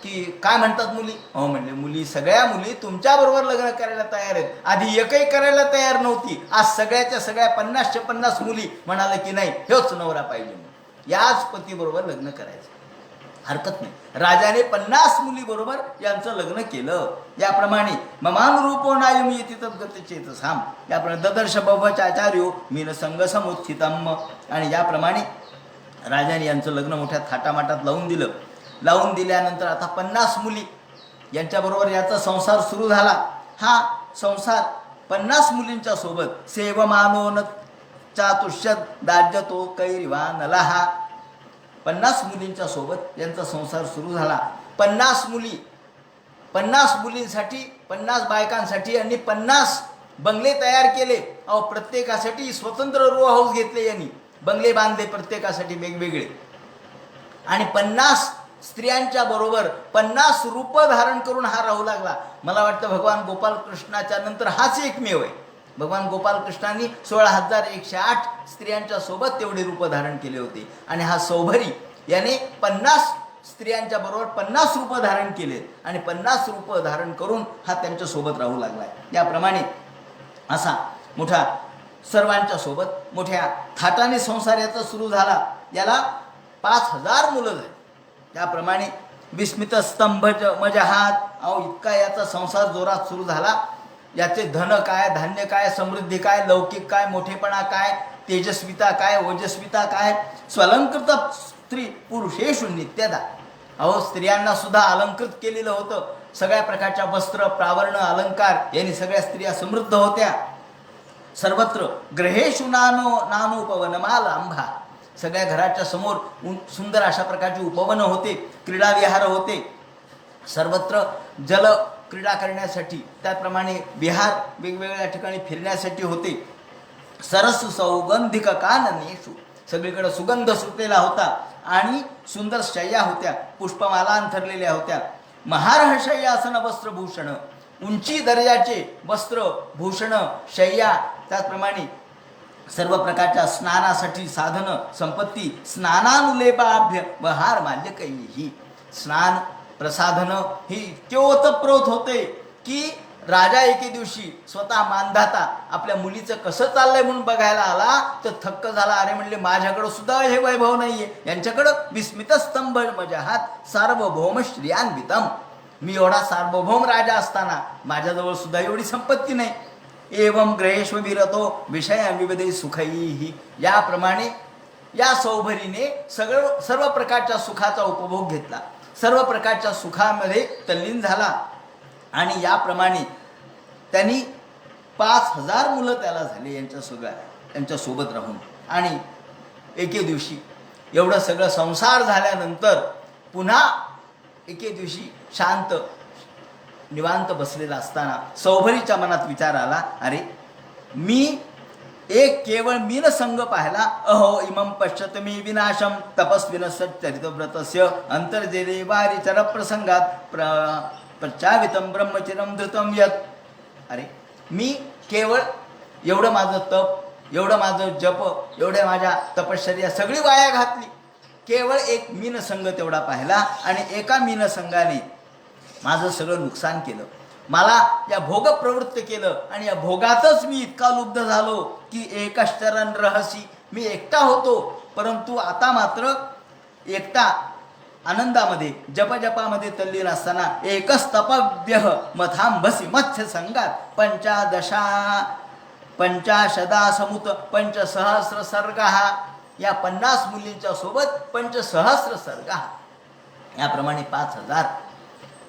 की काय म्हणतात मुली? हो म्हणले, मुली सगळ्या मुली तुमच्याबरोबर लग्न करायला तयार आहेत. आधी एकही करायला तयार नव्हती, आज सगळ्याच्या सगळ्या 50च्या 50 मुली म्हणाले की नाही, हेच नवरा पाहिजे म्हणून, याच पतीबरोबर लग्न करायचं. हरकत नाही. राजाने 50 मुलीबरोबर यांचं लग्न केलं. याप्रमाणे ममानुरूपो नायम येती तद्गत चेतसाम, याप्रमाणे ददर्श भवचाचार्यो मीन संग समुत्थितम. आणि याप्रमाणे राजाने यांचं लग्न मोठ्या थाटामाटात लावून दिलं. लावून दिल्यानंतर आता 50 मुली यांच्याबरोबर याचा संसार सुरू झाला. हा संसार 50 मुलींच्या सोबत सेवमानोन चातुष्यद दाज्यतो कैरिवानला, हा 50 मुलींच्या सोबत यांचा संसार सुरू झाला. 50 मुली, 50 मुलींसाठी, 50 बायकांसाठी यांनी 50 बंगले तयार केले. अहो, प्रत्येकासाठी स्वतंत्र रो हाऊस घेतले यांनी, बंगले बांधले प्रत्येकासाठी वेगवेगळे. आणि 50 स्त्रियांच्या बरोबर 50 रूप धारण करून हा राहू लागला. मला वाटतं भगवान गोपालकृष्णाच्या नंतर हाच एकमेव आहे. भगवान गोपालकृष्णांनी 16,108 स्त्रियांच्या सोबत तेवढे रूप धारण केले होते. आणि हा सौभरी याने 50 स्त्रियांच्या बरोबर 50 रूप धारण केले आणि 50 रूप धारण करून हा त्यांच्या सोबत राहू लागलाय. याप्रमाणे असा मोठा सर्वांच्या सोबत मोठ्या थाटाने संसार याचा सुरू झाला. याला 5,000 मुलं झाली. त्याप्रमाणे विस्मित स्तंभ मजहात, अहो इतका याचा संसार जोरात सुरू झाला. याचे धन काय, धान्य काय, समृद्धी काय, लौकिक काय, मोठेपणा काय, तेजस्विता काय, ओजस्विता काय, स्वलंकृत स्त्री पुरुषेषु नित्यदा. अहो, स्त्रियांना सुद्धा अलंकृत केलेलं होतं. सगळ्या प्रकारच्या वस्त्र, प्रावरण, अलंकार यांनी सगळ्या स्त्रिया समृद्ध होत्या. सर्वत्र ग्रहेषु नानो उपवनमाल आंबा, सगळ्या घराच्या समोर सुंदर अशा प्रकारचे उपवन होते, क्रीडा विहार होते. सर्वत्र जल क्रीडा करण्यासाठी, त्याचप्रमाणे विहार वेगवेगळ्या ठिकाणी फिरण्यासाठी होते. सरस सौगंधिक काननेषु, सगळीकडे सुगंध सुटलेला होता आणि सुंदर शय्या होत्या, पुष्पमाला अंथरलेल्या होत्या. महारह शय्यासन वस्त्रभूषण, उंची दर्जाचे वस्त्र, भूषण, शय्या, त्याचप्रमाणे सर्व प्रकारच्या स्नानासाठी साधनं, संपत्ती, स्नानानुलेपाभ्य वहार माल्य कैही, स्नान प्रसाधनं ही इतके ओतप्रोत होते की राजा एके दिवशी स्वतः मानधाता आपल्या मुलीचं कसं चाललंय म्हणून बघायला आला तर थक्क झाला. अरे म्हणले, माझ्याकडं सुद्धा हे वैभव नाहीये, यांच्याकडं विस्मित स्तंभ मजहात सार्वभौम श्रियान्वितम, मी एवढा सार्वभौम राजा असताना माझ्याजवळ सुद्धा एवढी संपत्ती नाही. एवं ग्रहेश्व विरतो विषय विविधे सुखैही, याप्रमाणे या सौभरीने सर्व प्रकारच्या सुखाचा उपभोग घेतला, सर्व प्रकारच्या सुखामध्ये तल्लीन झाला. आणि याप्रमाणे त्यांनी 5,000 मुलं त्याला झाले यांच्यासोबत राहून. आणि एके दिवशी एवढं सगळं संसार झाल्यानंतर पुन्हा एके दिवशी शांत निवांत बसलेला असताना सौभरीच्या मनात विचार आला, अरे मी एक केवळ मीन संग पाहिला. अहो इमं पश्यत मी विनाशम तपस्विन सच्चरितव्रतस्य अंतर्जेले वारी चर प्रसंगात प्रचावितम ब्रह्मचिरम धृतम यत. अरे मी केवळ एवढं माझं तप, एवढं माझं जप, एवढ्या माझ्या तपश्चर्या सगळी वाया घातली. केवळ एक मीनसंघ तेवढा पाहिला आणि एका मीनसंघाने माझं सगळं नुकसान केलं. मला या भोग प्रवृत्त केलं आणि या भोगातच मी इतका लुब्ध झालो की एकश्चरण रहसी, मी एकटा होतो परंतु आता मात्र एकटा आनंदामध्ये जपजपामध्ये तल्लीन असताना एकच तपव्य मथांबसी मत्स्य संगात पंचाशदा समुत पंचसहस्र सर्ग, या 50 मुलींच्या सोबत पंचसहस्र सर्ग, याप्रमाणे 5000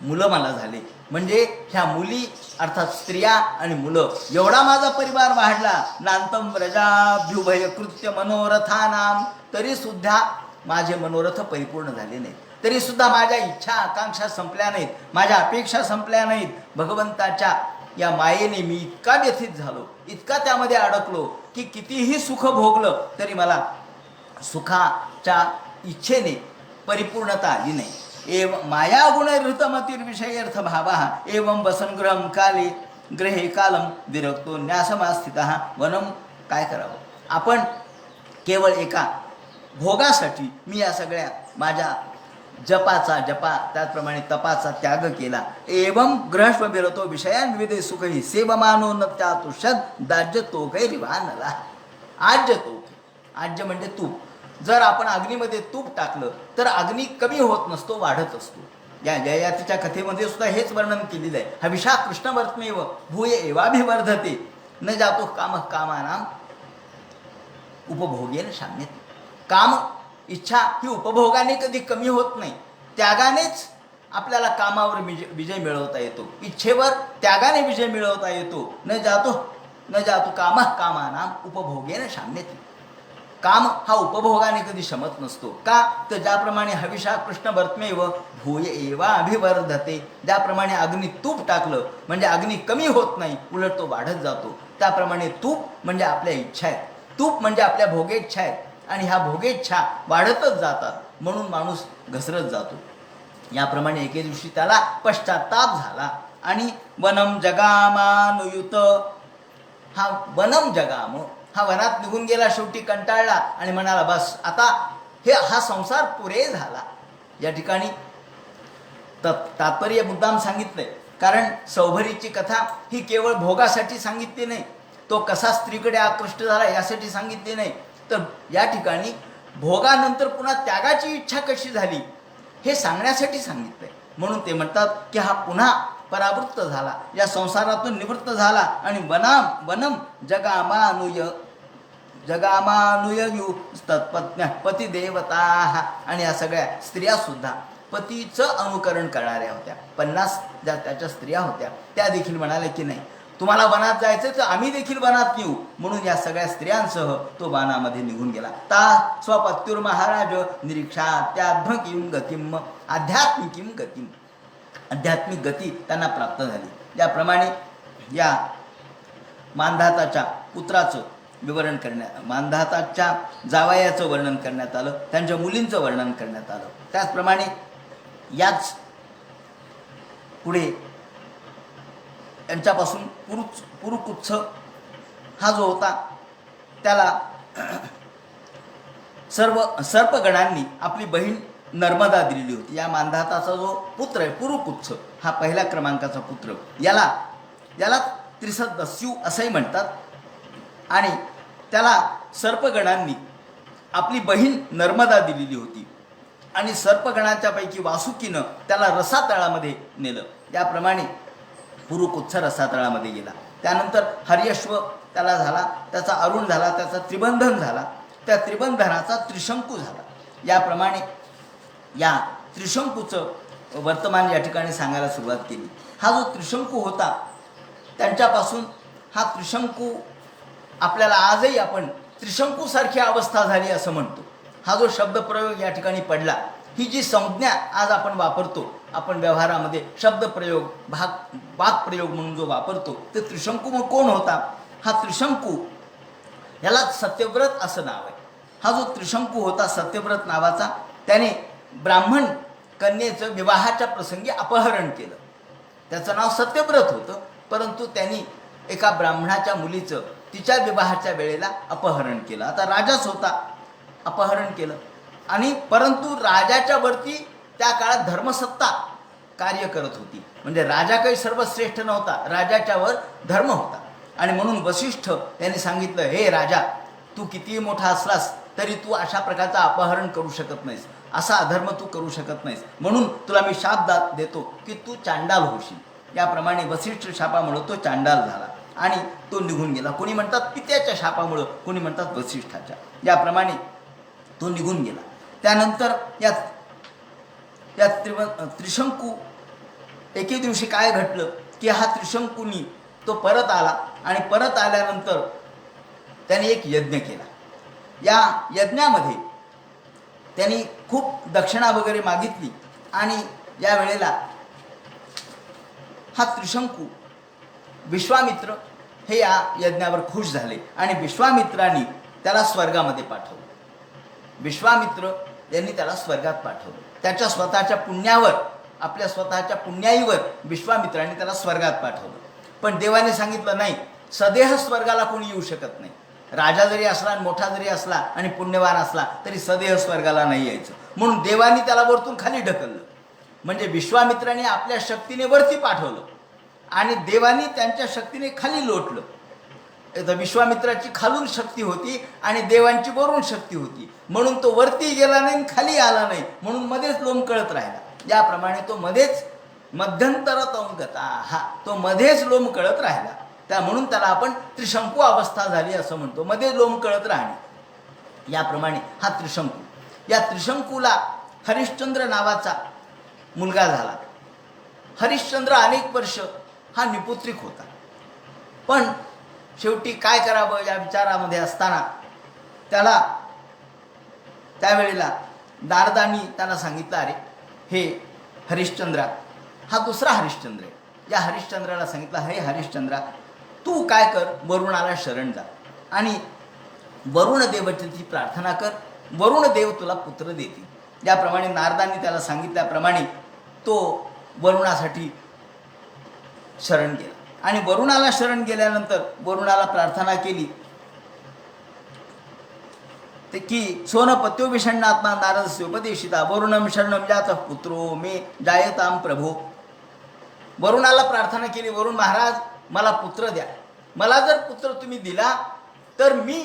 मुलं मला झाले. म्हणजे ह्या मुली अर्थात स्त्रिया आणि मुलं एवढा माझा परिवार वाढला. नांतम व्रजाभ्युभय कृत्य मनोरथानाम, तरी सुद्धा माझे मनोरथ परिपूर्ण झाले नाहीत, तरी सुद्धा माझ्या इच्छा आकांक्षा संपल्या नाहीत, माझ्या अपेक्षा संपल्या नाहीत. भगवंताच्या या मायेने मी इतका व्यथित झालो, इतका त्यामध्ये अडकलो की कितीही सुख भोगलं तरी मला सुखाच्या इच्छेने परिपूर्णता आली नाही. एव माया गुण ऋतमतिर्विषयर्थ भावा एवं वसनगृहं काले ग्रहे कालम विरक्तो न्यासमास्थितः वनम. काय करावं आपण? केवळ एका भोगासाठी मी या सगळ्या माझ्या जपा त्याचप्रमाणे तपाचा त्याग केला. एवं ग्रहस्व विरतो विषयान विविधे सुखही सेवमानो न त्यातुषद दाज्य तोकै रिवानला. आज्य तोके, आज्य म्हणजे तूप. जर आपण अग्नीमध्ये तूप टाकलं तर अग्नी कमी होत नसतो, वाढत असतो. या जयातीच्या कथेमध्ये सुद्धा हेच वर्णन केलेलं आहे. हविषा कृष्णवर्त्मेव भूय एवाभिवर्धते न जातो काम कामानाम उपभोगेन शाम्यते. काम इच्छा ही उपभोगाने कधी कमी होत नाही, त्यागानेच आपल्याला कामावर विजय मिळवता येतो, इच्छेवर त्यागाने विजय मिळवता येतो. न जातो काम कामानाम उपभोगेन शाम्यते. काम हा उपभोगाने कधी शमत नसतो. का? तर ज्याप्रमाणे हविषा कृष्ण वर्त्मेव भूय एवा अभिवर्धते, ज्याप्रमाणे अग्नी तूप टाकलं म्हणजे अग्नी कमी होत नाही, उलट तो वाढत जातो. त्याप्रमाणे तूप म्हणजे आपल्या इच्छा आहेत, तूप म्हणजे आपल्या भोगेच्छा आहेत आणि ह्या भोगेच्छा वाढतच जातात, म्हणून माणूस घसरत जातो. याप्रमाणे एके दिवशी त्याला पश्चाताप झाला आणि वनम जगामानुयुत, हा वनम जगाम, हा वनात निघून गेला, शेवटी कंटाळला आणि म्हणाला बस आता हा संसार पुरे झाला. या ठिकाणी तात्पर्य मुद्दाम सांगितलंय, कारण सौभरीची कथा ही केवळ भोगासाठी सांगितली नाही, तो कसा स्त्रीकडे आकृष्ट झाला यासाठी सांगितली नाही, तर या ठिकाणी भोगानंतर पुन्हा त्यागाची इच्छा कशी झाली हे सांगण्यासाठी सांगितलंय. म्हणून ते म्हणतात की हा पुन्हा परावृत्त झाला, या संसारातून निवृत्त झाला आणि वनम जगामानुययु तत्पत्न्या पतिदेवता, आणि या सगळ्या स्त्रिया सुद्धा पतीचं अनुकरण करणाऱ्या होत्या. 50 ज्या त्याच्या स्त्रिया होत्या त्या देखील म्हणाल्या की नाही तुम्हाला वनात जायचं तर आम्ही देखील वनात येऊ. म्हणून या सगळ्या स्त्रियांसह तो वनामध्ये निघून गेला. ता स्वपत्युर महाराज निरीक्षात्याध्मकीम गतिम, आध्यात्मिकीम गतिम, आध्यात्मिक गती त्यांना प्राप्त झाली. याप्रमाणे या मांधाताच्या पुत्राचं विवरण मांधाताच्या जावयाचं वर्णन करण्यात आलं, त्यांच्या मुलींचं वर्णन करण्यात आलं. त्याचप्रमाणे याच पुढे यांच्यापासून पुरुकुत्स हा जो होता त्याला सर्व सर्पगणांनी आपली बहीण नर्मदा दिलेली होती. या मांधाताचा जो पुत्र आहे पुरुकुत्स, हा पहिल्या क्रमांकाचा पुत्र, याला त्रिसदस्यू असंही म्हणतात. आणि त्याला सर्पगणांनी आपली बहीण नर्मदा दिलेली होती आणि सर्पगणाच्या पैकी वासुकीनं त्याला रसातळामध्ये नेलं. याप्रमाणे पुरुकुत्स रसातळामध्ये गेला. त्यानंतर हर्यश्व त्याला झाला, त्याचा अरुण झाला, त्याचा त्रिबंधन झाला, त्या त्रिबंधनाचा त्रिशंकू झाला. याप्रमाणे या त्रिशंकूचं वर्तमान या ठिकाणी सांगायला सुरुवात केली. हा जो त्रिशंकू होता त्यांच्यापासून हा त्रिशंकू आपल्याला आजही आपण त्रिशंकूसारखी अवस्था झाली असं म्हणतो. हा जो शब्दप्रयोग या ठिकाणी पडला, ही जी संज्ञा आज आपण वापरतो, आपण व्यवहारामध्ये शब्दप्रयोग वाक्प्रयोग म्हणून जो वापरतो, ते त्रिशंकू मग कोण होता? हा त्रिशंकू, याला सत्यव्रत असं नाव आहे. हा जो त्रिशंकू होता सत्यव्रत नावाचा, त्याने ब्राह्मण कन्येचं विवाहाच्या प्रसंगी अपहरण केलं. त्याचं नाव सत्यव्रत होतं, परंतु त्यांनी एका ब्राह्मणाच्या मुलीचं तिच्या विवाहाच्या वेळेला अपहरण केलं. आता राजाच होता, अपहरण केलं. आणि परंतु राजाच्या वरती त्या काळात धर्मसत्ता कार्य करत होती. म्हणजे राजा काही सर्वश्रेष्ठ नव्हता, राजाच्यावर धर्म होता. आणि म्हणून वसिष्ठ यांनी सांगितलं, हे राजा, तू कितीही मोठा असलास तरी तू अशा प्रकारचं अपहरण करू शकत नाहीस, असा अधर्म तू करू शकत नाहीस. म्हणून तुला मी शाप देतो की तू चांडाल होशील. याप्रमाणे वसिष्ठ शापामुळं तो चांडाल झाला आणि तो निघून गेला. कोणी म्हणतात पित्याच्या शापामुळं, कोणी म्हणतात वसिष्ठाच्या. याप्रमाणे तो निघून गेला. त्यानंतर या त्रिशंकू एके दिवशी काय घडलं की हा त्रिशंकूनी तो परत आला आणि परत आल्यानंतर त्याने एक यज्ञ केला. या यज्ञामध्ये त्यांनी खूप दक्षिणा वगैरे मागितली आणि या वेळेला हा त्रिशंकू विश्वामित्र हे या यज्ञावर खुश झाले आणि विश्वामित्रांनी त्याला स्वर्गामध्ये पाठवलं. विश्वामित्र यांनी त्याला स्वर्गात पाठवलं. त्याच्या स्वतःच्या पुण्यावर, आपल्या स्वतःच्या पुण्याईवर विश्वामित्रांनी त्याला स्वर्गात पाठवलं. पण देवाने सांगितलं नाही, सदेह स्वर्गाला कोणी येऊ शकत नाही. राजा जरी असला आणि मोठा जरी असला आणि पुण्यवान असला तरी सदेह स्वर्गाला नाही यायचं. म्हणून देवानी त्याला वरतून खाली ढकललं. म्हणजे विश्वामित्राने आपल्या शक्तीने वरती पाठवलं आणि देवानी त्यांच्या शक्तीने खाली लोटलं. तर विश्वामित्राची खालून शक्ती होती आणि देवांची वरून शक्ती होती. म्हणून तो वरती गेला नाही, खाली आला नाही, म्हणून मध्येच लोंबकळत राहिला. याप्रमाणे तो मध्येच मध्यंतरतम गता, हा तो मध्येच लोंबकळत राहिला. त्या म्हणून त्याला आपण त्रिशंकू अवस्था झाली असं म्हणतो, मध्ये लोंबकळत राहणे. याप्रमाणे हा त्रिशंकू, या त्रिशंकूला हरिश्चंद्र नावाचा मुलगा झाला. हरिश्चंद्र अनेक वर्ष हा निपुत्रिक होता. पण शेवटी काय करावं या विचारामध्ये असताना त्यावेळेला नारदांनी त्याला सांगितलं, अरे हे हरिश्चंद्रा, हा दुसरा हरिश्चंद्र आहे. या हरिश्चंद्राला सांगितलं, हे हरिश्चंद्रा, तू काय कर, वरुणाला शरण जा आणि वरुण देवाची प्रार्थना कर, वरुण देव तुला पुत्र देतील. ज्याप्रमाणे नारदांनी त्याला सांगितल्याप्रमाणे तो वरुणासाठी शरण गेला आणि वरुणाला शरण गेल्यानंतर वरुणाला प्रार्थना केली ते की सोनपत्यो विषण्णात्मा नारदस्य उपदेशिता वरुणम शरणम जातः पुत्रो मे जायताम प्रभो. वरुणाला प्रार्थना केली, वरुण महाराज मला पुत्र द्या. मला जर पुत्र तुम्ही दिला तर मी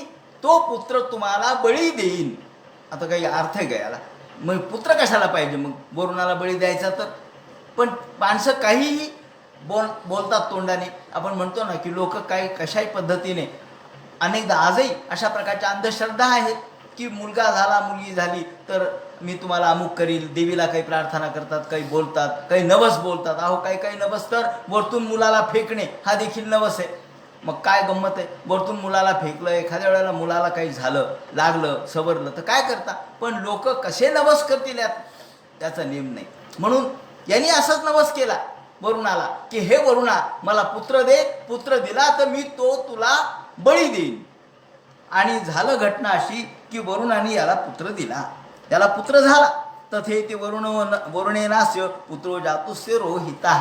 तो पुत्र तुम्हाला बळी देईन. आता काही अर्थ आहे का याला? मग पुत्र कशाला पाहिजे मग वरुणाला बळी द्यायचा तर? पण माणसं काहीही बोलतात तोंडाने. आपण म्हणतो ना की लोक काही कशाही पद्धतीने, अनेकदा आजही अशा प्रकारच्या अंधश्रद्धा आहेत की मुलगा झाला, मुलगी झाली तर मी तुम्हाला अमुक करील. देवीला काही प्रार्थना करतात, काही बोलतात, काही नवस बोलतात. अहो काही नवस तर वरतून मुलाला फेकणे हा देखील नवस आहे. मग काय गंमत आहे, वरतून मुलाला फेकलं, एखाद्या वेळेला मुलाला काही झालं, लागलं, सवरलं तर काय करता. पण लोक कसे नवस करतील त्याचा नेम नाही. म्हणून यांनी असाच नवस केला वरुणाला की हे वरुणा मला पुत्र दे, पुत्र दिला तर मी तो तुला बळी देईन. आणि झालं घटना अशी की वरुणाने याला पुत्र दिला, त्याला पुत्र झाला. तथे ते वरुणेनास्य पुत्रो जातुस्य रोहिता,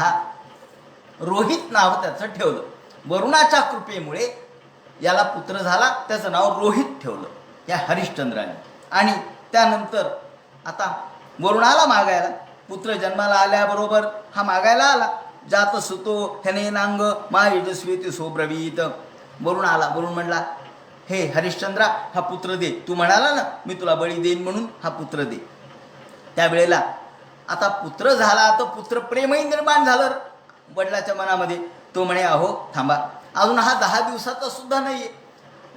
रोहित नाव त्याचं ठेवलं. वरुणाच्या कृपेमुळे याला पुत्र झाला, त्याचं नाव रोहित ठेवलं या हरिश्चंद्राने. आणि त्यानंतर आता वरुणाला मागायला, पुत्र जन्माला आल्याबरोबर हा मागायला आला. जात सुतो ह्यनेनांग मा यजस्वेती सोब्रवीत. वरुण आला, वरुण म्हणला, हे हरिश्चंद्रा हा पुत्र दे, तू म्हणाला ना मी तुला बळी देईन म्हणून, हा पुत्र दे. त्यावेळेला आता पुत्र झाला तर पुत्र प्रेमही निर्माण झालं वडिलाच्या मनामध्ये. तो म्हणे, अहो थांबा, अजून हा 10 दिवसाचा सुद्धा नाही आहे,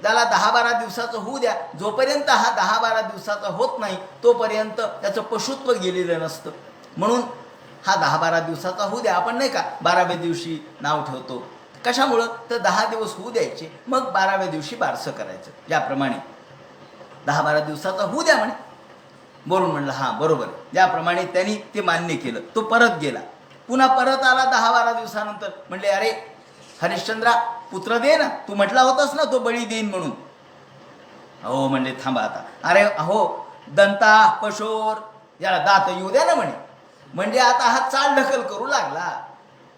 त्याला 10-12 दिवसाचं होऊ द्या. जोपर्यंत हा 10-12 दिवसाचा होत नाही तोपर्यंत त्याचं पशुत्व गेलेलं नसतं. म्हणून हा 10-12 दिवसाचा होऊ द्या, आपण नाही का 12व्या दिवशी नाव ठेवतो. कशामुळं तर 10 दिवस होऊ द्यायचे, मग 12व्या दिवशी बारसं करायचं. याप्रमाणे 10-12 दिवसाचा होऊ द्या म्हणे. वरुण म्हणलं हां बरोबर. ज्याप्रमाणे त्यांनी ते मान्य केलं. तो परत गेला, पुन्हा परत आला 10-12 दिवसानंतर. म्हणले, अरे हरिश्चंद्रा पुत्र दे ना, तू म्हटला होतास ना तो बळी देईन म्हणून. हो म्हणले, थांबा आता. अरे अहो दंता पशोर, याला दात येऊ द्या ना म्हणे. म्हणजे आता हा चाल ढकल करू लागला.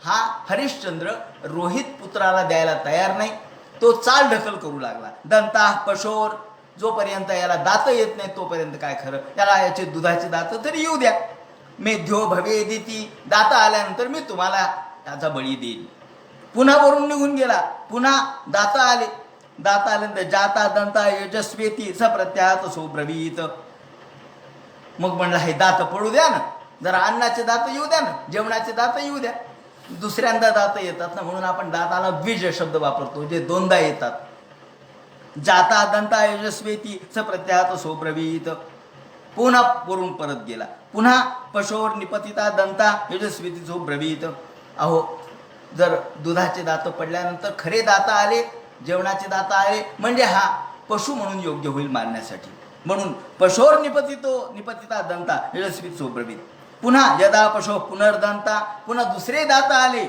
हा हरिश्चंद्र रोहित पुत्राला द्यायला तयार नाही, तो चाल ढकल करू लागला. दंता पशोर, जोपर्यंत याला दात येत नाही तोपर्यंत काय खरं, याला याचे दुधाचे दात तरी येऊ द्या. मेध्यो भवेदिती, दात आल्यानंतर मी तुम्हाला त्याचा बळी देईल. पुन्हा वरून निघून गेला. पुन्हा दात आले. दात आल्यानंतर जाता दंता यजस्वेती स प्रत्यात सोब्रवीत. मग म्हणलं हे दात पडू द्या ना, जरा अन्नाचे दात येऊ द्या ना, जेवणाचे दात येऊ द्या. दुसऱ्यांदा दात येतात ना, म्हणून आपण दाताला द्विज शब्द वापरतो, जे दोनदा येतात. जाता दंता यजस्वेती स प्रत्यात सोब्रवीत. पुन्हा वरून परत गेला. पुन्हा पशोर निपतिता दंता यजस्वेती सोब्रवीत. अहो, जर दुधाचे दात पडल्यानंतर खरे दात आले, जेवणाचे दात आले, म्हणजे हा पशु म्हणून योग्य होईल मानण्यासाठी. म्हणून पशोर निपतिता दंता यजस्वी सोब्रवीत. पुन्हा यदा पशो पुनर्दंता, पुन्हा दुसरे दात आले.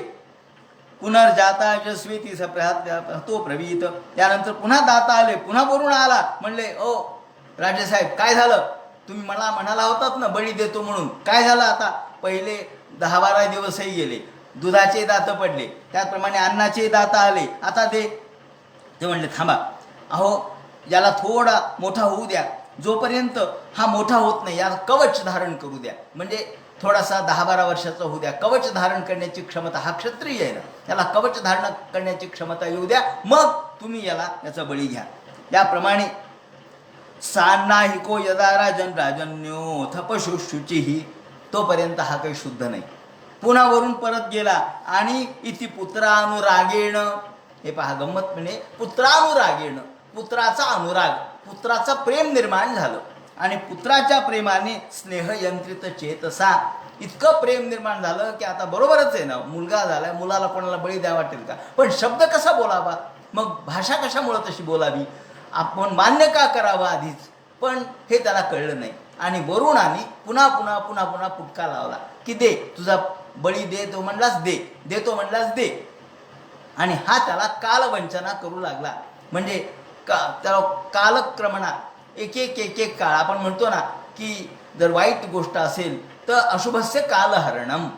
पुनर्जाता यजस्वेती तो प्रवीत. त्यानंतर पुन्हा दात आले. पुन्हा वरून आला. म्हणले, ओ राजेसाहेब काय झालं, तुम्ही मला म्हणाला होतात ना बळी देतो म्हणून, काय झालं आता? पहिले 10-12 दिवसही गेले, दुधाचे दात पडले, त्याचप्रमाणे अन्नाचे दात आले, आता दे. ते म्हणले थांबा, अहो याला थोडा मोठा होऊ द्या, जोपर्यंत हा मोठा होत नाही याला कवच धारण करू द्या. म्हणजे थोडासा 10-12 वर्षाचा होऊ द्या, कवच धारण करण्याची क्षमता, हा क्षत्रिय आहे ना, त्याला कवच धारण करण्याची क्षमता येऊ द्या, मग तुम्ही याचा बळी घ्या. त्याप्रमाणे सान्नाहिको यदा राजन्योथ पशुशुचिही, तोपर्यंत हा काही शुद्ध नाही. पुन्हा वरून परत गेला आणि इति पुत्रानुरागेण, हे पहा गंमत, म्हणजे पुत्रानुरागेण, पुत्राचा अनुराग, पुत्राचा प्रेम निर्माण झालं आणि पुत्राच्या प्रेमाने स्नेहयंत्रित चेतसा, इतकं प्रेम निर्माण झालं की आता बरोबरच आहे ना, मुलगा झाला, मुलाला कोणाला बळी द्या वाटेल का, पण शब्द कसा बोलावा, मग भाषा कशामुळं तशी बोलावी, आपण मान्य का करावं आधीच, पण हे त्याला कळलं नाही. आणि वरून आणि पुन्हा पुन्हा पुन्हा पुन्हा पुटका लावला की दे, तुझा बळी दे, तो म्हणलास दे, देतो म्हणलास दे. आणि हा त्याला कालवंचना करू लागला. म्हणजे त्याला कालक्रमणा एक एक काळ, आपण म्हणतो ना की जर वाईट गोष्ट असेल तर अशुभस्य कालहरणम,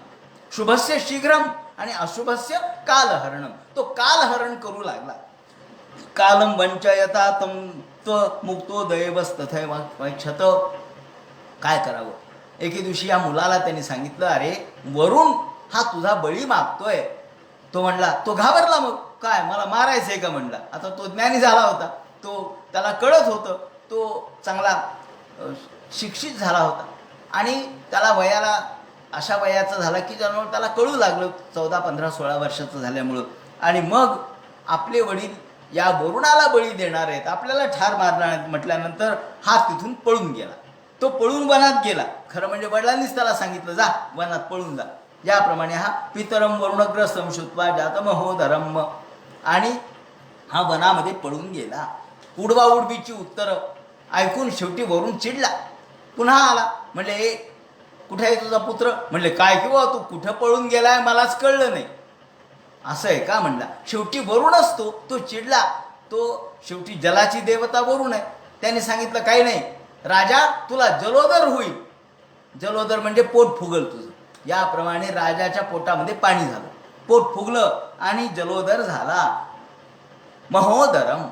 शुभस्य शीघ्रम आणि अशुभस्य कालहरणम, तो कालहरण करू लागला. कालम वंचयता तम मुक्तो दैवस्तथैव क्षत. काय करावं? एके दिवशी या मुलाला त्यांनी सांगितलं, अरे वरून हा तुझा बळी मागतोय. तो म्हणला, तो घाबरला, मग काय मला मारायचंय का म्हणला. आता तो ज्ञानी झाला होता, तो त्याला कळत होतं, तो चांगला शिक्षित झाला होता आणि त्याला वयाला अशा वयाचा झाला की ज्यामुळे त्याला कळू लागलं, 14, 15, 16 वर्षाचं झाल्यामुळं. आणि मग आपले वडील या वरुणाला बळी देणार आहेत, आपल्याला ठार मारणार आहेत म्हटल्यानंतर हा तिथून पळून गेला. तो पळून वनात गेला. खरं म्हणजे वडिलांनीच त्याला सांगितलं, जा वनात पळून जा. याप्रमाणे हा पितरम वरुणग्र संशुत्वा जातमहोदरम, आणि हा वनामध्ये पळून गेला. उडवाउडवीची उत्तरं ऐकून शेवटी वरून चिडला. पुन्हा आला. म्हणले, ए कुठे आहे तुझा पुत्र? म्हणले, काय किंवा तू कुठं पळून गेलाय मलाच कळलं नाही. असं आहे का म्हणला. शेवटी वरून असतो, तो चिडला. तो शेवटी जलाची देवता वरून आहे. त्याने सांगितलं, काही नाही राजा, तुला जलोदर होईल. जलोदर म्हणजे पोट फुगल तुझं. याप्रमाणे राजाच्या पोटामध्ये पाणी झालं, पोट फुगलं आणि जलोदर झाला. महोदरम,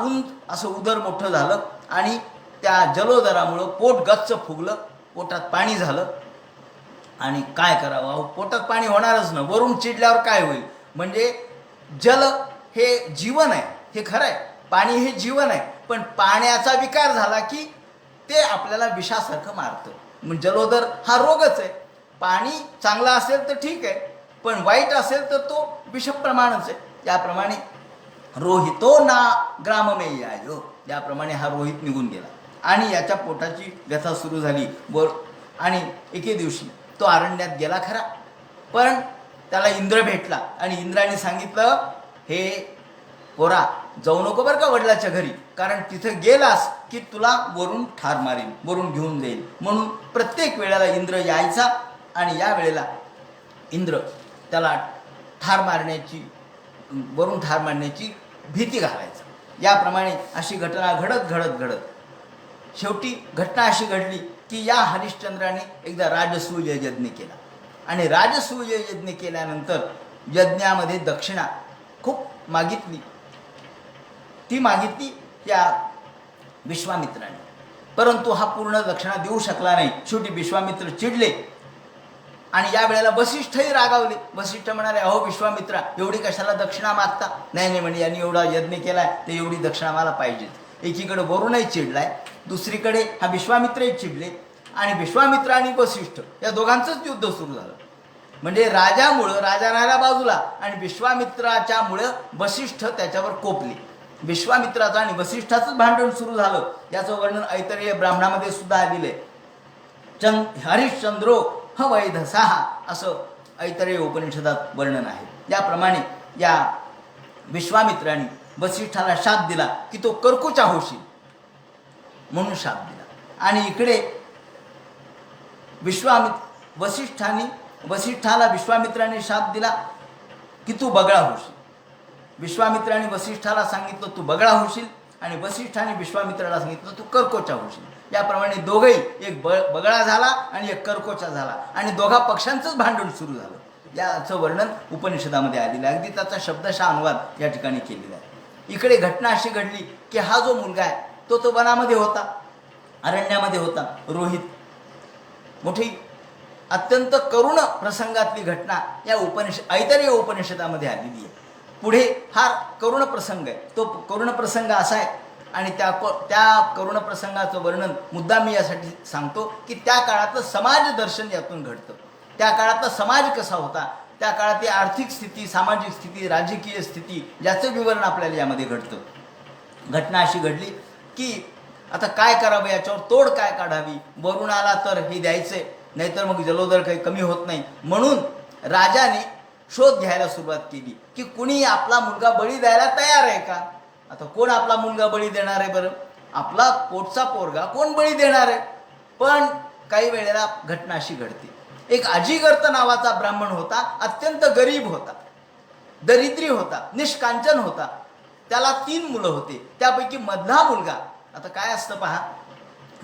उंच असं उदर मोठं झालं आणि त्या जलोदरामुळं पोट गच्च फुगलं, पोटात पाणी झालं. आणि काय करावं, अहो पोटात पाणी होणारच ना, वरून चिडल्यावर काय होईल. म्हणजे जल हे जीवन आहे, हे खरं आहे, पाणी हे जीवन आहे, पण पाण्याचा विकार झाला की ते आपल्याला विषासारखं मारतं. म्हणजे जलोदर हा रोगच आहे. पाणी चांगलं असेल तर ठीक आहे, पण वाईट असेल तर तो विषप्रमाणच आहे. त्याप्रमाणे रोहितो ना ग्राममेयायो, याप्रमाणे हा रोहित निघून गेला आणि याच्या पोटाची व्यथा सुरू झाली. आणि एके दिवशी तो अरण्यात गेला खरा, पण त्याला इंद्र भेटला आणि इंद्राने सांगितलं, हे पोरा जाऊ नको बरं का वडिलाच्या घरी, कारण तिथं गेलास की तुला वरून ठार मारेल, वरून घेऊन जाईल. म्हणून प्रत्येक वेळेला इंद्र यायचा आणि या वेळेला इंद्र त्याला वरून ठार मारण्याची भीती घालायचा. याप्रमाणे अशी घटना घडत शेवटी घटना अशी घडली की या हरिश्चंद्राने एकदा राजसूय यज्ञ केला आणि राजसूय यज्ञ केल्यानंतर यज्ञामध्ये दक्षिणा खूप मागितली. ती मागितली त्या विश्वामित्राने. परंतु हा पूर्ण दक्षिणा देऊ शकला नाही. शेवटी विश्वामित्र चिडले आणि या वेळेला वसिष्ठही रागावले. वसिष्ठ म्हणाले, अहो विश्वामित्रा, एवढी कशाला दक्षिणा मागता? नाही नाही म्हणे, यांनी एवढा यज्ञ केलाय तर एवढी दक्षिणा मला पाहिजेच. एकीकडे वरुणही चिडलाय, दुसरीकडे हा विश्वामित्रही चिडले आणि विश्वामित्र आणि वसिष्ठ या दोघांचंच युद्ध सुरू झालं. म्हणजे राजामुळं राजा राहिला बाजूला आणि विश्वामित्राच्यामुळं वसिष्ठ त्याच्यावर कोपले. विश्वामित्राचं आणि वसिष्ठाचंच भांडण सुरू झालं. याचं वर्णन ऐतरेय ब्राह्मणामध्ये सुद्धा आलेलं आहे. हरिश्चंद्रो ह वैधसाहा असं ऐतरेय उपनिषदात वर्णन आहे. याप्रमाणे या विश्वामित्राने वसिष्ठाला शाप दिला की तो कर्कुचा होशील म्हणून शाप दिला. आणि इकडे वसिष्ठाला विश्वामित्राने शाप दिला की तू बगळा होशील. विश्वामित्राने वसिष्ठाला सांगितलं तू बगळा होशील आणि वसिष्ठाने विश्वामित्राला सांगितलं तू कर्कोचा होशील. याप्रमाणे दोघंही, एक बगळा झाला आणि एक कर्कोचा झाला आणि दोघा पक्षांचंच भांडण सुरू झालं. याचं वर्णन उपनिषदामध्ये आलेलं आहे. अगदी त्याचा शब्दशः अनुवाद या ठिकाणी केलेला आहे. इकडे घटना अशी घडली की हा जो मुलगा आहे तो वनामध्ये होता, अरण्यामध्ये होता. रोहित, मोठी अत्यंत करुण प्रसंगातली घटना या ऐतरेय उपनिषदामध्ये आलेली आहे. पुढे हा करुण प्रसंग आहे. तो करुण प्रसंग असा आहे आणि त्या करुण प्रसंगाचं वर्णन मुद्दाम मी यासाठी सांगतो की त्या काळातलं समाज दर्शन यातून घडतं. त्या काळातला समाज कसा होता, त्या काळातली आर्थिक स्थिती, सामाजिक स्थिती, राजकीय स्थिती याचं विवरण आपल्याला यामध्ये घडतं. घटना अशी घडली की आता काय करावं, याच्यावर तोड काय काढावी. वरुणाला तर हे द्यायचंय, नाहीतर मग जलोदर काही कमी होत नाही. म्हणून राजाने शोध घ्यायला सुरुवात केली की कुणी आपला मुलगा बळी द्यायला तयार आहे का. आता कोण आपला मुलगा बळी देणार आहे बरं? आपला पोटचा पोरगा कोण बळी देणार आहे? पण काही वेळेला घटना अशी घडते. एक अजिगर्त नावाचा ब्राह्मण होता, अत्यंत गरीब होता, दरिद्री होता, निष्कांचन होता. त्याला 3 मुलं होते. त्यापैकी मधला मुलगा, आता काय असतं पहा,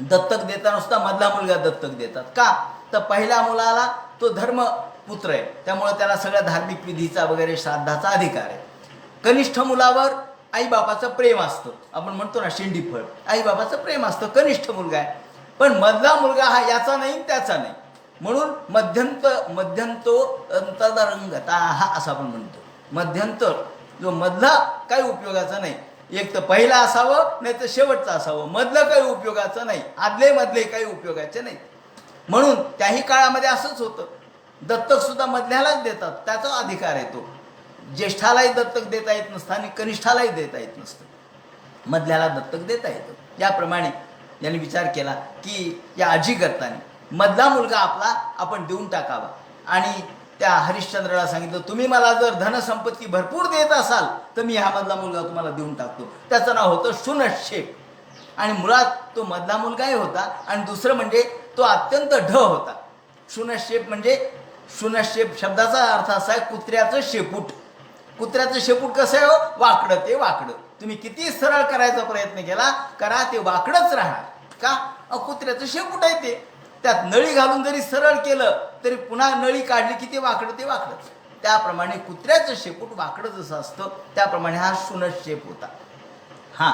दत्तक देताना सुद्धा मधला मुलगा दत्तक देतात का, तर पहिल्या मुलाला तो धर्मपुत्र आहे, त्यामुळे त्याला सगळ्या धार्मिक विधीचा वगैरे श्राद्धाचा अधिकार आहे. कनिष्ठ मुलावर आईबापाचं प्रेम असतं, आपण म्हणतो ना शेंडीफळ, आईबापाचं प्रेम असतं, कनिष्ठ मुलगा आहे. पण मधला मुलगा हा याचा नाही त्याचा नाही, म्हणून मध्यंतो अंतरंगता हा असं आपण म्हणतो. मध्यंतर जो मधला काही उपयोगाचा नाही, एक तर पहिला असावं नाही तर शेवटचा असावं, मधलं काही उपयोगाचं नाही, आदले मधले काही उपयोगाचे नाही. म्हणून त्याही काळामध्ये असंच होतं. दत्तक सुद्धा मधल्यालाच देतात, त्याचा अधिकार आहे तो. ज्येष्ठालाही दत्तक देता येत नसतं आणि कनिष्ठालाही देता येत नसतं, मधल्याला दत्तक देता येतं. याप्रमाणे यांनी विचार केला की या अजिगर्ताने मधला मुलगा आपला आपण देऊन टाकावा. आणि त्या हरिश्चंद्राला सांगितलं, तुम्ही मला जर धनसंपत्ती भरपूर देत असाल तर मी हा मधला मुलगा तुम्हाला देऊन टाकतो. त्याचं नाव होतं शुनशेप. आणि मुळात तो मधला मुलगाही होता आणि दुसरं म्हणजे तो अत्यंत ढ होता. शुनशेप म्हणजे, शुनशेप शब्दाचा अर्थ असा आहे कुत्र्याचं शेपूट. कुत्र्याचं शेपूट कसं आहे हो? वाकडं ते वाकडं. तुम्ही किती सरळ करायचा प्रयत्न केला करा, ते वाकडंच राहणार. का? कुत्र्याचं शेपूट आहे ते. त्यात नळी घालून जरी सरळ केलं तरी पुन्हा नळी काढली की ते वाकडं ते वाकडंच. त्याप्रमाणे कुत्र्याचं शेपूट वाकडं जसं असतं त्याप्रमाणे हा शुनशेप होता. हा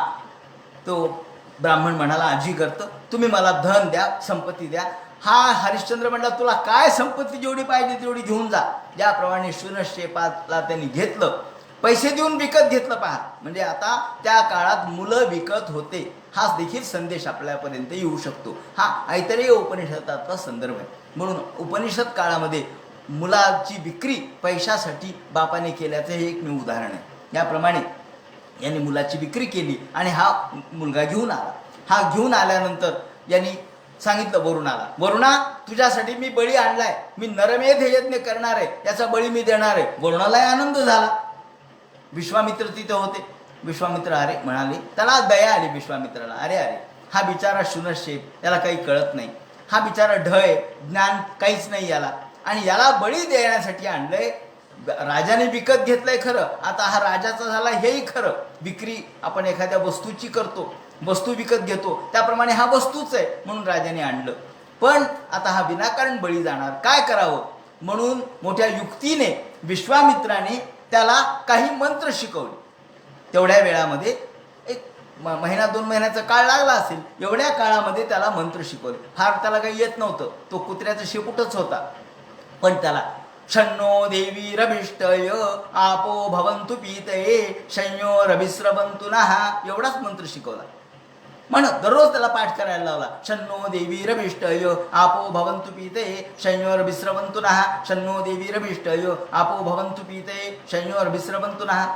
तो ब्राह्मण म्हणाला, अजिगर्त तुम्ही मला धन द्या, संपत्ती द्या. हा हरिश्चंद्र म्हणला, तुला काय संपत्ती जेवढी पाहिजे तेवढी घेऊन जा. ज्याप्रमाणे शुनशेपाला त्यांनी घेतलं, पैसे देऊन विकत घेतलं. पहा, म्हणजे आता त्या काळात मुलं विकत होते, हा देखील संदेश आपल्यापर्यंत येऊ शकतो. हा ऐतरेय उपनिषदाचा संदर्भ आहे. म्हणून उपनिषद काळामध्ये मुलाची विक्री पैशासाठी बापाने केल्याचं हे एक उदाहरण आहे. याप्रमाणे यांनी मुलाची विक्री केली आणि हा मुलगा घेऊन आला. हा घेऊन आल्यानंतर यांनी सांगितलं वरुणाला, वरुणा तुझ्यासाठी मी बळी आणलाय, मी नरमेध यज्ञ करणार आहे, याचा बळी मी देणार आहे. वरुणालाही आनंद झाला. विश्वामित्र तिथे होते. विश्वामित्र अरे म्हणाले, त्याला दया आली विश्वामित्राला, अरे हा बिचारा शुनशेप, याला काही कळत नाही, हा बिचारा ढय, ज्ञान काहीच नाही याला, आणि याला बळी देण्यासाठी आणलंय. राजाने विकत घेतलंय खरं, आता हा राजाचा झाला हेही खरं. विक्री आपण एखाद्या वस्तूची करतो, वस्तू विकत घेतो, त्याप्रमाणे हा वस्तूच आहे म्हणून राजाने आणलं. पण आता हा विनाकारण बळी जाणार, काय करावं म्हणून मोठ्या युक्तीने विश्वामित्राने त्याला काही मंत्र शिकवले. तेवढ्या वेळामध्ये एक महिना 2 महिन्याचा काळ लागला असेल. एवढ्या काळामध्ये त्याला मंत्र शिकवले. फार त्याला काही येत नव्हतं, तो कुत्र्याचा शेपूटच होता. पण त्याला शन्नो देवी रभिष्टय आपो भवन्तु पीतये शंयोरभिस्रवन्तु नः एवढाच मंत्र शिकवला. म्हणत दररोज त्याला पाठ करायला लावला. शन्नो देवी रभिष्टय आपो भवन्तु पीतये शंयोरभिस्रवन्तु नः. शन्नो देवी रभिष्टय आपो भवन्तु पीतये शंयोरभिस्रवन्तु नः.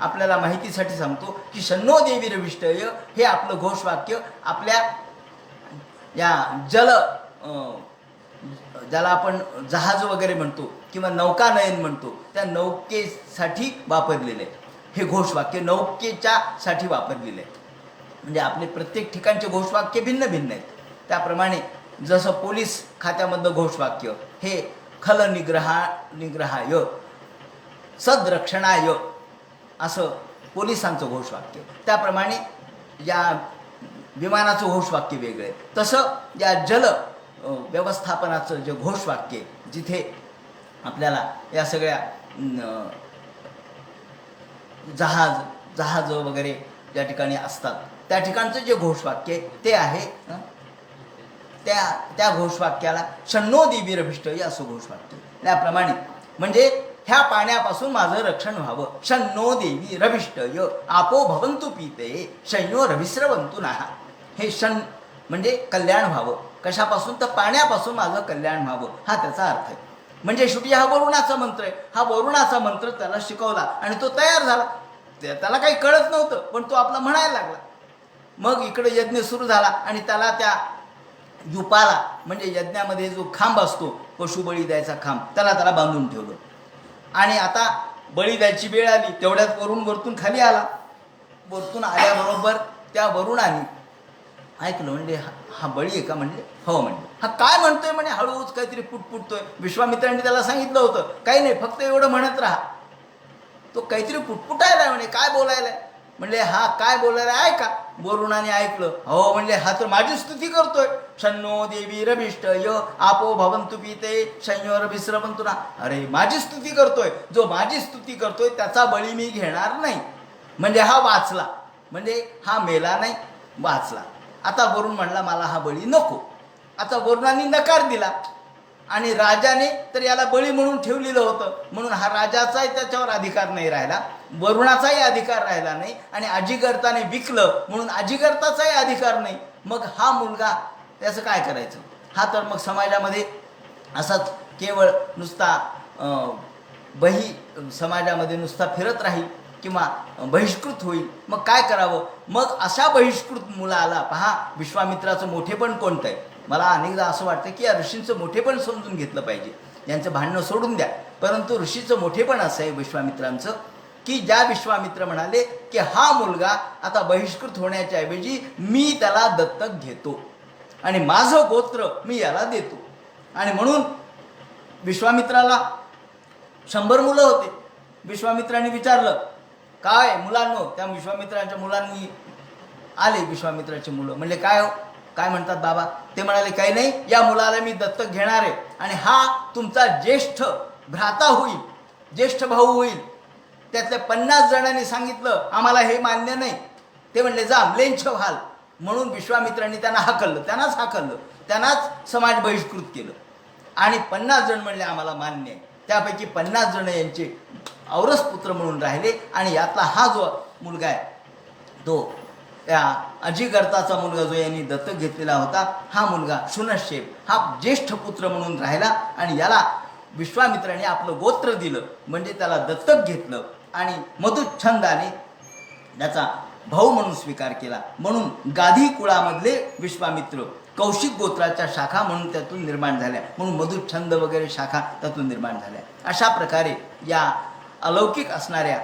आपल्याला माहितीसाठी सांगतो की शन्नो देवी रभिष्टय हे आपलं घोषवाक्य आपल्या या ज्याला आपण जहाज वगैरे म्हणतो किंवा नौकानयन म्हणतो त्या नौकेसाठी वापरलेलं आहे. हे घोषवाक्य नौकेच्या साठी वापरलेलं आहे. म्हणजे आपले प्रत्येक ठिकाणचे घोषवाक्य भिन्न भिन्न आहेत. त्याप्रमाणे जसं पोलीस खात्यामधलं घोषवाक्य हे खल निग्रहाय सदरक्षणाय असं पोलिसांचं घोषवाक्य, त्याप्रमाणे या विमानाचं घोषवाक्य वेगळं आहे. तसं या जल व्यवस्थापनाचं जे घोषवाक्य जिथे आपल्याला या सगळ्या जहाज वगैरे ज्या ठिकाणी असतात त्या ठिकाणचं जे घोषवाक्य ते आहे त्या घोषवाक्याला शन्नो देवी रभिष्टय असं घोषवाक्य. त्याप्रमाणे म्हणजे ह्या पाण्यापासून माझं रक्षण व्हावं. शन्नो देवी रभिष्टय आपो भवन्तु पीतये शंयोरभिस्रवन्तु नः. हे शन म्हणजे कल्याण व्हावं. कशापासून? तर पाण्यापासून माझं कल्याण व्हावं हा त्याचा अर्थ आहे. म्हणजे शेवटी हा वरुणाचा मंत्र आहे. हा वरुणाचा मंत्र त्याला शिकवला आणि तो तयार झाला. त्याला काही कळत नव्हतं पण तो आपला म्हणायला लागला. मग इकडे यज्ञ सुरू झाला आणि त्याला त्या युपाला म्हणजे यज्ञामध्ये जो खांब असतो पशुबळी द्यायचा खांब त्याला बांधून ठेवलं. आणि आता बळी द्यायची वेळ आली. तेवढ्यात वरतून खाली आला. वरतून आल्याबरोबर त्या वरुणाने ऐकलं. म्हणजे हा बळी आहे का? म्हणले हो. म्हणले हा काय म्हणतोय? म्हणे हळूच काहीतरी पुटपुटतोय. विश्वामित्रांनी त्याला सांगितलं होतं काही नाही फक्त एवढं म्हणत राहा. तो काहीतरी पुटपुटायला म्हणे काय बोलायला. म्हणले हा काय बोलायला आहे का? वरुणाने ऐकलं. हो म्हणले हा तर माझी स्तुती करतोय. शन्नो देवी रभिष्टय आपो भवन्तु पीतये शंयोरभिस्रवन्तु नः. अरे माझी स्तुती करतोय. जो माझी स्तुती करतोय त्याचा बळी मी घेणार नाही. म्हणजे हा वाचला. म्हणजे हा मेला नाही, वाचला. आता वरुण म्हणला मला हा बळी नको. आता वरुणाने नकार दिला आणि राजाने तर याला बळी म्हणून ठेवलेलं होतं म्हणून हा राजाचाही त्याच्यावर अधिकार नाही राहिला, वरुणाचाही अधिकार राहिला नाही आणि अजिगर्ताने विकलं म्हणून अजिगर्ताचाही अधिकार नाही. मग हा मुलगा त्याचं काय करायचं? हा तर मग समाजामध्ये असाच केवळ नुसता समाजामध्ये नुसता फिरत राहील किंवा बहिष्कृत होईल. मग काय करावं? मग अशा बहिष्कृत मुलाला पहा विश्वामित्राचं मोठेपण कोणतं आहे. मला अनेकदा असं वाटतं की या ऋषींचं मोठेपण समजून घेतलं पाहिजे. यांचं भांडणं सोडून द्या. परंतु ऋषीचं मोठेपण असं आहे विश्वामित्रांचं की ज्या विश्वामित्र म्हणाले की हा मुलगा आता बहिष्कृत होण्याच्या ऐवजी मी त्याला दत्तक घेतो आणि माझं गोत्र मी याला देतो. आणि म्हणून विश्वामित्राला 100 मुलं होते. विश्वामित्रांनी विचारलं काय मुलांनो? त्या विश्वामित्रांच्या मुलांनी आले विश्वामित्राची मुलं. म्हणले काय हो, काय म्हणतात बाबा? ते म्हणाले काही नाही, या मुलाला मी दत्तक घेणार आहे आणि हा तुमचा ज्येष्ठ भ्राता होईल, ज्येष्ठ भाऊ होईल. त्यातल्या 50 जणांनी सांगितलं आम्हाला हे मान्य नाही. ते म्हणले जा म्लेंछ व्हाल. म्हणून विश्वामित्रांनी त्यांना हाकललं, त्यांनाच समाज बहिष्कृत केलं. आणि 50 जण म्हणले आम्हाला मान्य आहे. त्यापैकी 50 जण यांचे औरस पुत्र म्हणून राहिले आणि यातला हा जो मुलगा आहे तो त्या अजिगर्ताचा मुलगा जो यांनी दत्तक घेतलेला होता हा मुलगा शुनशेप हा ज्येष्ठ पुत्र म्हणून राहिला आणि याला विश्वामित्राने आपलं गोत्र दिलं म्हणजे त्याला दत्तक घेतलं आणि मधुच्छंदाने त्याचा भाऊ म्हणून स्वीकार केला. म्हणून गाधी कुळामधले विश्वामित्र कौशिक गोत्राच्या शाखा म्हणून त्यातून निर्माण झाल्या. म्हणून मधुच्छंद वगैरे शाखा त्यातून निर्माण झाल्या. अशा प्रकारे या अलौकिक असणाऱ्या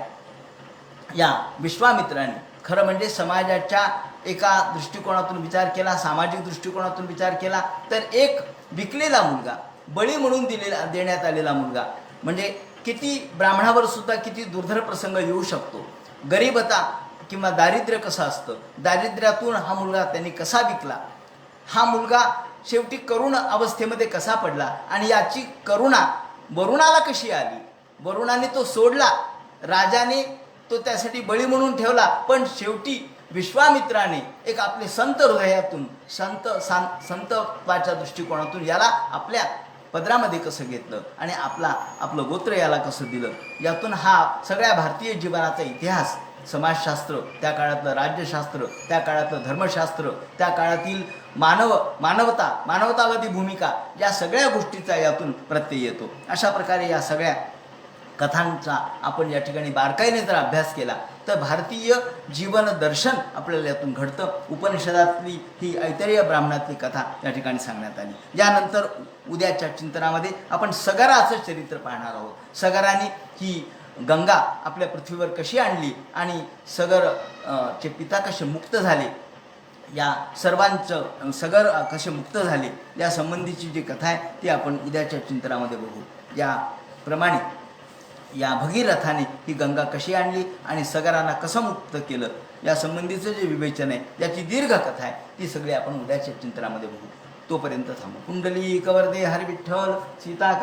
या विश्वामित्राने खरं म्हणजे समाजाच्या एका दृष्टिकोनातून विचार केला, सामाजिक दृष्टिकोनातून विचार केला तर एक विकलेला मुलगा, बळी म्हणून देण्यात आलेला मुलगा म्हणजे किती ब्राह्मणावर सुद्धा किती दुर्धर प्रसंग येऊ शकतो. गरीबता किंवा दारिद्र्य कसं असतं, दारिद्र्यातून हा मुलगा त्यांनी कसा विकला, हा मुलगा शेवटी करुण अवस्थेमध्ये कसा पडला आणि याची करुणा वरुणाला कशी आली. वरुणाने तो सोडला, राजाने तो त्यासाठी बळी म्हणून ठेवला पण शेवटी विश्वामित्राने एक आपले संत हृदयातून संतत्वाच्या दृष्टिकोनातून याला आपल्या पदरामध्ये कसं घेतलं आणि आपलं गोत्र याला कसं दिलं, यातून हा सगळ्या भारतीय जीवनाचा इतिहास, समाजशास्त्र, त्या काळातलं राज्यशास्त्र, त्या काळातलं धर्मशास्त्र, त्या काळातील मानवतावादी भूमिका, या सगळ्या गोष्टीचा यातून प्रत्यय येतो. अशा प्रकारे या सगळ्या कथांचा आपण या ठिकाणी बारकाईने जर अभ्यास केला तर भारतीय जीवन दर्शन आपल्याला यातून घडतं. उपनिषदातली ही ऐतरेय ब्राह्मणातली कथा या ठिकाणी सांगण्यात आली. यानंतर उद्याच्या चिंतनामध्ये आपण सगराचं चरित्र पाहणार आहोत. सगराने ही गंगा आपल्या पृथ्वीवर कशी आणली आणि चे पिता कसे मुक्त झाले, या सर्वांचं सगर कसे मुक्त झाले या संबंधीची जी कथा आहे ती आपण उद्याच्या चिंतनामध्ये बघू. याप्रमाणे या भगीरथाने ही गंगा कशी आणली आणि सगरांना कसं मुक्त केलं या संबंधीचं जे विवेचन आहे त्याची दीर्घ कथा आहे ती सगळी आपण उद्याच्या चिंतनामध्ये बघू. तोपर्यंत थांबू. कुंडली कवरदे हरी विठ्ठल सीता